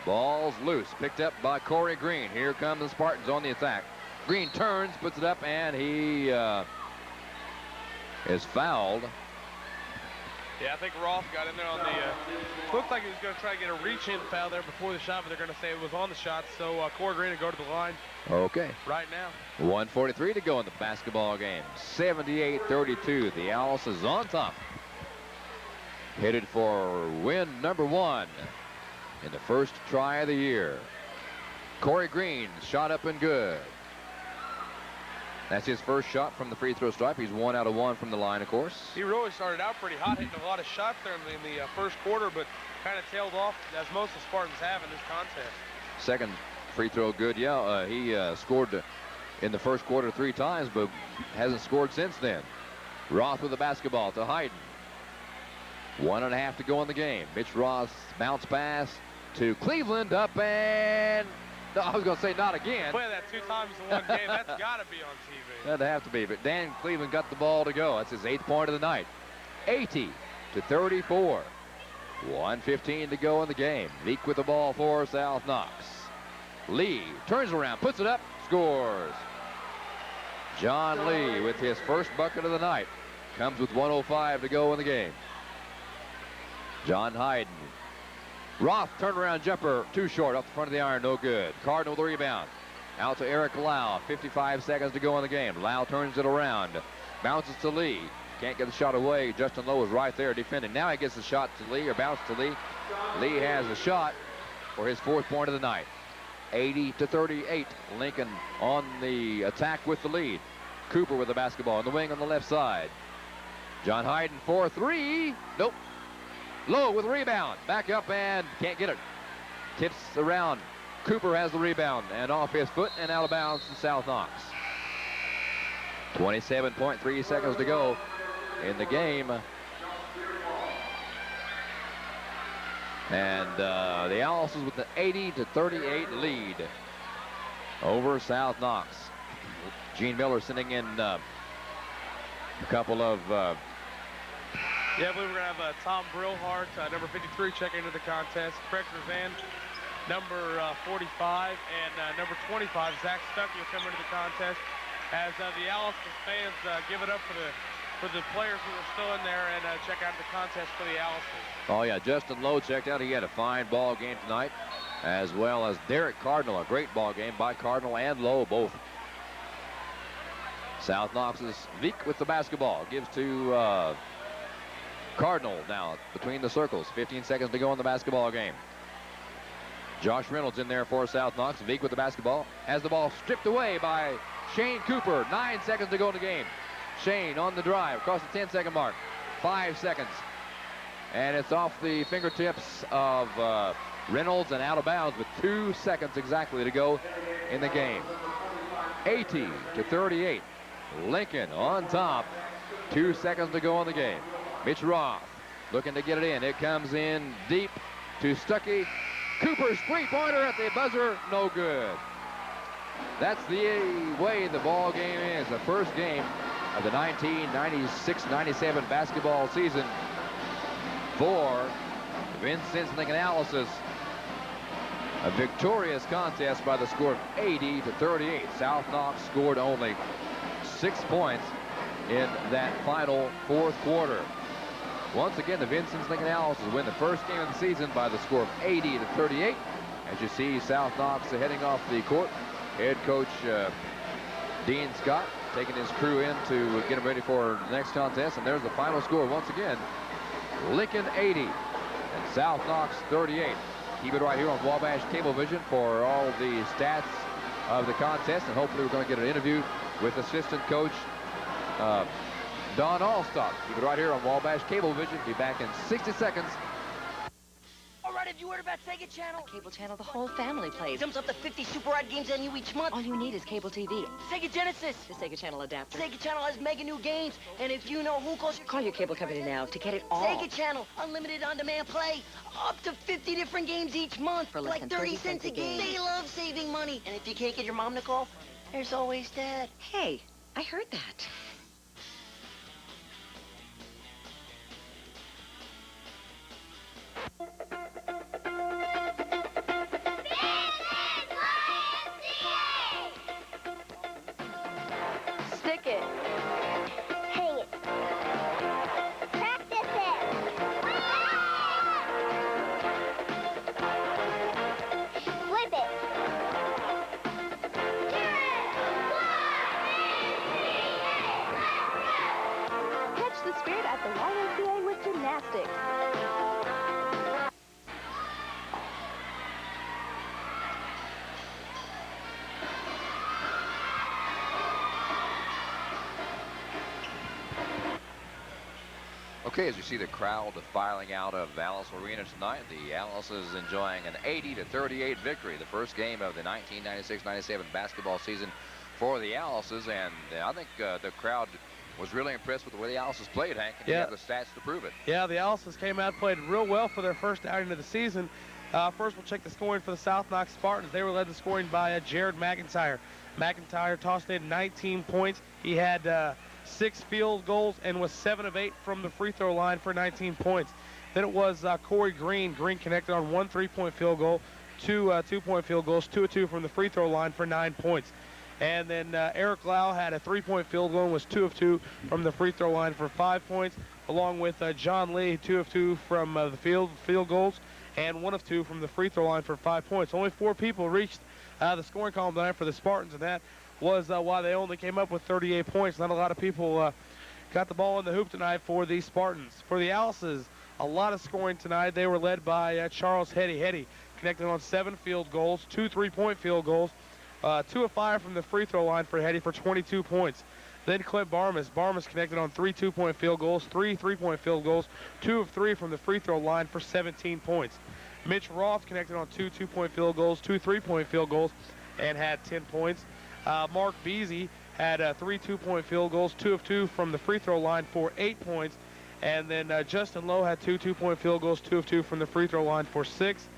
Ball's loose, picked up by Corey Green. Here come the Spartans on the attack. Green turns, puts it up, and he is fouled. Yeah, I think Roth got in there on the, looked like he was going to try to get a reach-in foul there before the shot, but they're going to say it was on the shot. So Corey Green will go to the line Okay. right now. 1:43 to go in the basketball game. 78-32. The Owls is on top. Headed for win number 1 in the first try of the year. Corey Green, shot up and good. That's his first shot from the free throw stripe. He's 1 out of 1 from the line, of course. He really started out pretty hot, hitting a lot of shots there in the first quarter, but kind of tailed off, as most of the Spartans have in this contest. Second free throw good. Yeah, he scored in the first quarter 3 times, but hasn't scored since then. Roth with the basketball to Hayden. 1.5 to go in the game. Mitch Roth's bounce pass to Cleveland, up and... No, I was going to say not again. Play that 2 times in one game. That's got to be on TV. That'd have to be, but Dan Cleveland got the ball to go. That's his 8th point of the night. 80-34. 1:15 to go in the game. Leak with the ball for South Knox. Lee turns around, puts it up, scores. John Lee with his first bucket of the night. Comes with 1:05 to go in the game. John Hayden. Roth turnaround jumper, too short, off the front of the iron, no good. Cardinal with the rebound. Out to Eric Lau, 55 seconds to go in the game. Lau turns it around, bounces to Lee. Can't get the shot away. Justin Lowe is right there defending. Now he gets the shot to Lee, or bounce to Lee. Lee has a shot for his 4th point of the night. 80-38. Lincoln on the attack with the lead. Cooper with the basketball in the wing on the left side. John Hayden 4-3. Nope. Lowe with the rebound. Back up and can't get it. Tips around. Cooper has the rebound and off his foot and out of bounds to South Knox. 27.3 seconds to go in the game. And the Owls with an 80-38 lead over South Knox. Gene Miller sending in a couple of... Yeah, I believe we're going to have Tom Brillhart, number 53, checking into the contest. Craig Razan, number 45, and number 25, Zach Stuckey, will come into the contest. As the Owls fans give it up for the players who are still in there and check out the contest for the Owls. Oh, yeah, Justin Lowe checked out. He had a fine ball game tonight, as well as Derek Cardinal, a great ball game by Cardinal and Lowe both. South Knox's Veek with the basketball. Gives to Cardinal now between the circles. 15 seconds to go in the basketball game. Josh Reynolds in there for South Knox. Veek with the basketball. Has the ball stripped away by Shane Cooper. 9 seconds to go in the game. Shane on the drive across the 10-second mark. 5 seconds. And it's off the fingertips of Reynolds and out of bounds with 2 seconds exactly to go in the game. 80-38. Lincoln on top. 2 seconds to go in the game. Mitch Roth looking to get it in. It comes in deep to Stuckey. Cooper's three-pointer at the buzzer, no good. That's the way the ball game is. The first game of the 1996-97 basketball season for Vincennes Lincoln Analysis. A victorious contest by the score of 80-38. South Knox scored only 6 points in that final 4th quarter. Once again, the Vincennes Lincoln Owls win the first game of the season by the score of 80-38. As you see, South Knox heading off the court. Head coach Dean Scott taking his crew in to get them ready for the next contest. And there's the final score once again. Lincoln 80 and South Knox 38. Keep it right here on Wabash Cablevision for all the stats of the contest. And hopefully we're going to get an interview with assistant coach Don Allstock. Keep it right here on Wabash Cablevision. Be back in 60 seconds. All right, have you heard about Sega Channel? Cable channel the whole family plays. Jumps up to 50 super odd games on you each month. All you need is cable TV. Sega Genesis. The Sega Channel adapter. Sega Channel has mega new games. And if you know who, call your cable company now to get it all. Sega Channel. Unlimited on-demand play. Up to 50 different games each month. For less like than 30 cents a game. They love saving money. And if you can't get your mom to call, there's always Dad. Hey, I heard that. Stick it. Hang it. Practice it. Okay, as you see the crowd filing out of Alice Arena tonight, the Alice is enjoying an 80-38 victory, the first game of the 1996-97 basketball season for the Alices, and I think the crowd was really impressed with the way the Alices played, Hank, and you have the stats to prove it. Yeah, the Alices came out, played real well for their first outing of the season. First, we'll check the scoring for the South Knox Spartans. They were led in scoring by Jared McIntyre. McIntyre tossed in 19 points. He had 6 field goals and was 7 of 8 from the free throw line for 19 points. Then it was Corey Green. Green connected on 1 3-point field goal, 2 2-point field goals, 2 of 2 from the free throw line for 9 points. And then Eric Lau had a 3-point field goal and was 2 of 2 from the free throw line for 5 points, along with John Lee, 2 of 2 from the field goals and 1 of 2 from the free throw line for 5 points. Only 4 people reached the scoring column tonight for the Spartans, and that was why they only came up with 38 points. Not a lot of people got the ball in the hoop tonight for the Spartans. For the Alices, a lot of scoring tonight. They were led by Charles Hetty. Hetty connected on 7 field goals, 2 3-point field goals, 2 of 5 from the free throw line for Hetty for 22 points. Then Clint Barmas. Barmas connected on 3 2-point field goals, 3 3-point field goals, 2 of 3 from the free throw line for 17 points. Mitch Roth connected on 2 2-point field goals, 2 3-point field goals, and had 10 points. Mark Beasy had 3 2-point field goals, 2 of 2 from the free throw line for 8 points. And then Justin Lowe had 2 2-point field goals, 2 of 2 from the free throw line for 6.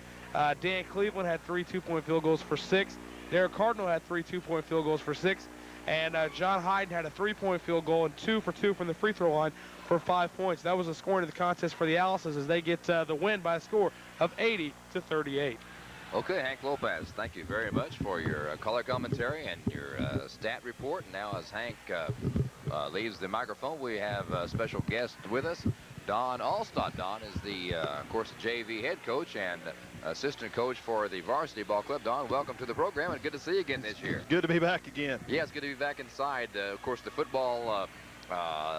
Dan Cleveland had 3 2-point field goals for 6. Derek Cardinal had 3 2-point field goals for 6. And John Hyden had a 3-point field goal and 2 for 2 from the free throw line for 5 points. That was the scoring of the contest for the Alices as they get the win by a score of 80-38. Okay, Hank Lopez, thank you very much for your color commentary and your stat report. Now as Hank leaves the microphone, we have a special guest with us, Don Allstott. Don is the, of course, JV head coach and assistant coach for the varsity ball club. Don, welcome to the program, and good to see you again this year. Good to be back again. Yeah, it's good to be back inside. Of course, the football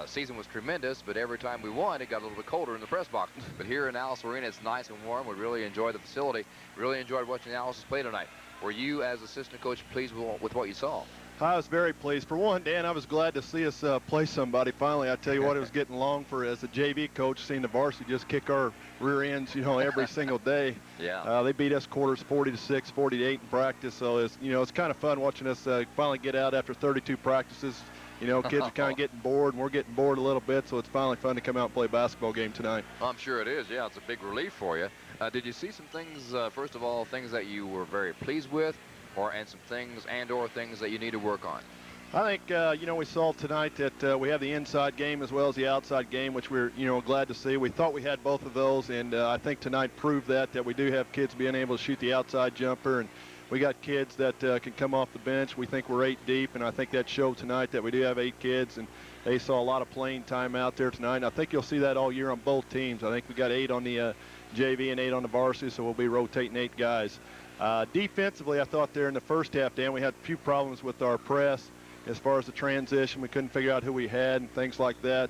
season was tremendous, but every time we won, it got a little bit colder in the press box. But here in Alice Arena, it's nice and warm. We really enjoyed the facility. Really enjoyed watching the Alices play tonight. Were you, as assistant coach, pleased with what you saw? I was very pleased. For one, Dan, I was glad to see us play somebody finally. I tell you what, it was getting long for, as a JV coach, seeing the varsity just kick our rear ends, every single day. Yeah. They beat us quarters 40-6, 40-8 in practice. So it's, it's kind of fun watching us finally get out after 32 practices. Kids are kind of getting bored, and we're getting bored a little bit. So it's finally fun to come out and play a basketball game tonight. I'm sure it is. Yeah, it's a big relief for you. Did you see some things, first of all, things that you were very pleased with? And some things or things that you need to work on? I think, we saw tonight that we have the inside game as well as the outside game, which we're, glad to see. We thought we had both of those, and I think tonight proved that we do have kids being able to shoot the outside jumper, and we got kids that can come off the bench. We think we're 8 deep, and I think that showed tonight that we do have 8 kids, and they saw a lot of playing time out there tonight. And I think you'll see that all year on both teams. I think we got 8 on the JV and 8 on the varsity, so we'll be rotating 8 guys. Defensively, I thought there in the first half, Dan, we had a few problems with our press as far as the transition. We couldn't figure out who we had and things like that.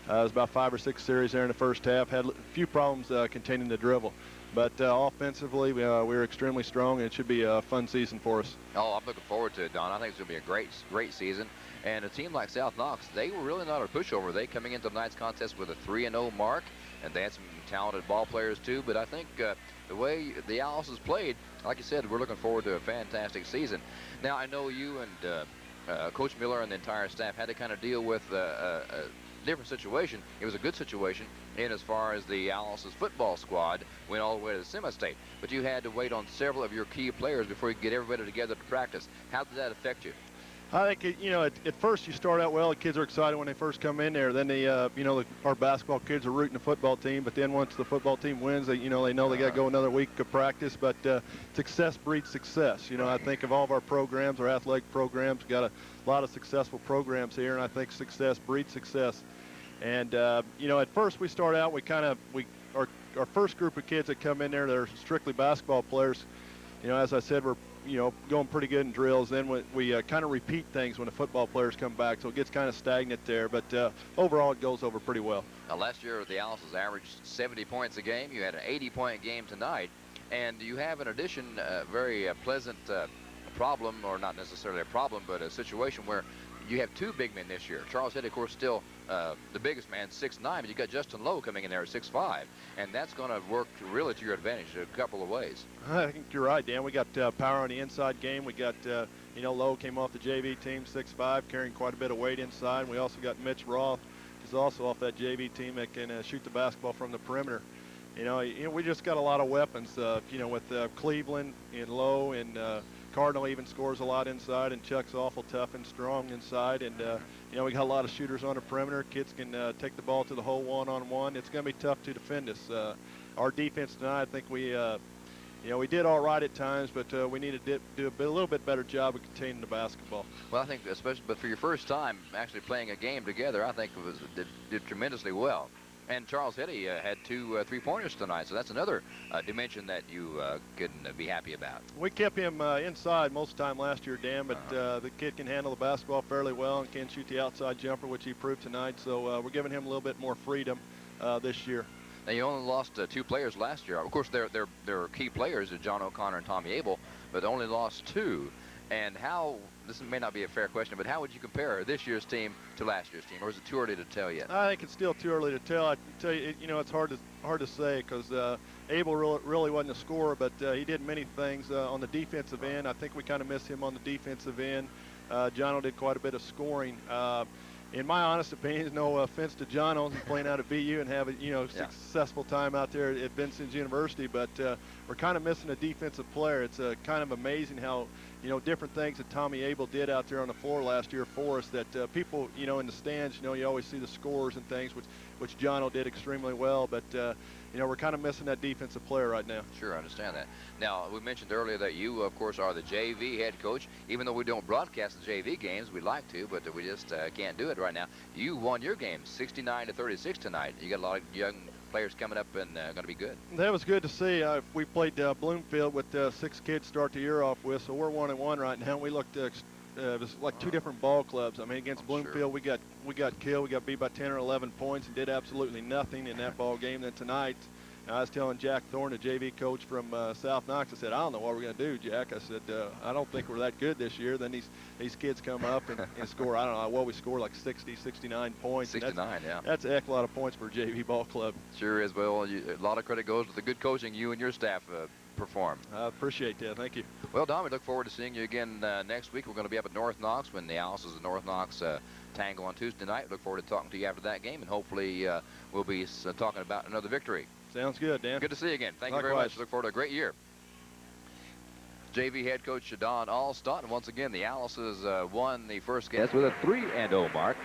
It was about 5 or 6 series there in the first half. Had a few problems containing the dribble. But offensively, we were extremely strong, and it should be a fun season for us. Oh, I'm looking forward to it, Don. I think it's going to be a great season. And a team like South Knox, they were really not a pushover. They coming into tonight's contest with a 3-0 mark, and they had some talented ball players too. But I think the way the Alices played, like you said, we're looking forward to a fantastic season. Now, I know you and Coach Miller and the entire staff had to kind of deal with a different situation. It was a good situation in as far as the Alices football squad went all the way to the semi-state. But you had to wait on several of your key players before you could get everybody together to practice. How did that affect you? I think, at first you start out well. The kids are excited when they first come in there. Then they, our basketball kids are rooting the football team. But then once the football team wins, they know they got to go another week of practice. But success breeds success. I think of all of our programs, our athletic programs, got a lot of successful programs here. And I think success breeds success. And, at first we start out, our first group of kids that come in there, they're strictly basketball players. As I said, we're going pretty good in drills. Then we kind of repeat things when the football players come back, so it gets kind of stagnant there. But overall, it goes over pretty well. Now, last year, the Alices averaged 70 points a game. You had an 80-point game tonight. And you have, in addition, a very pleasant problem, or not necessarily a problem, but a situation where you have two big men this year. Charles Head, of course, still the biggest man, 6'9", but you got Justin Lowe coming in there at 6'5", and that's going to work really to your advantage a couple of ways. I think you're right, Dan. We got power on the inside game. We got, Lowe came off the JV team, 6'5", carrying quite a bit of weight inside. We also got Mitch Roth, who's also off that JV team that can shoot the basketball from the perimeter. We just got a lot of weapons, with Cleveland and Lowe, and Cardinal even scores a lot inside, and Chuck's awful tough and strong inside. And, we got a lot of shooters on the perimeter. Kids can take the ball to the hole one-on-one. It's going to be tough to defend us. Our defense tonight, I think we did all right at times, but we need to do a little bit better job of containing the basketball. Well, I think especially, but for your first time actually playing a game together, I think did tremendously well. And Charles Heddy had 2 3-pointers tonight, so that's another dimension that you can be happy about. We kept him inside most of the time last year, Dan, but the kid can handle the basketball fairly well and can shoot the outside jumper, which he proved tonight. So we're giving him a little bit more freedom this year. Now, you only lost 2 players last year. Of course, they're key players, John O'Connor and Tommy Abel, but only lost 2. And this may not be a fair question, but how would you compare this year's team to last year's team, or is it too early to tell yet? I think it's still too early to tell. I can tell you, it's hard to say because Abel really wasn't a scorer, but he did many things on the defensive end. I think we kind of missed him on the defensive end. Jono did quite a bit of scoring. In my honest opinion, no offense to Jono, playing out at BU and have a successful time out there at Vincennes University, but we're kind of missing a defensive player. It's kind of amazing how different things that Tommy Abel did out there on the floor last year for us that people, in the stands, you always see the scores and things, which Jono did extremely well, but, we're kind of missing that defensive player right now. Sure, I understand that. Now, we mentioned earlier that you, of course, are the JV head coach. Even though we don't broadcast the JV games, we'd like to, but we just can't do it right now. You won your game 69-36 tonight. You got a lot of young players coming up and going to be good. That was good to see. We played Bloomfield with 6 kids start the year off with, so we're 1-1 right now. We looked it was like 2 different ball clubs. I mean, against Bloomfield, sure. we got killed. We got beat by 10 or 11 points and did absolutely nothing in that ball game. Then tonight, I was telling Jack Thorne, the JV coach from South Knox, I said, I don't know what we're going to do, Jack. I said, I don't think we're that good this year. Then these kids come up and score, I don't know, what we score, like 60, 69 points. 69, yeah. That's a heck of a lot of points for a JV ball club. Sure is. Well, a lot of credit goes to the good coaching you and your staff perform. I appreciate that. Thank you. Well, Don, we look forward to seeing you again next week. We're going to be up at North Knox when the Alice's and North Knox tango on Tuesday night. Look forward to talking to you after that game, and hopefully we'll be talking about another victory. Sounds good, Dan. Good to see you again. Thank Likewise. you very much. Look forward to a great year. JV head coach Don Alstott. And once again, the Alice's won the first game. That's with a 3-0 mark.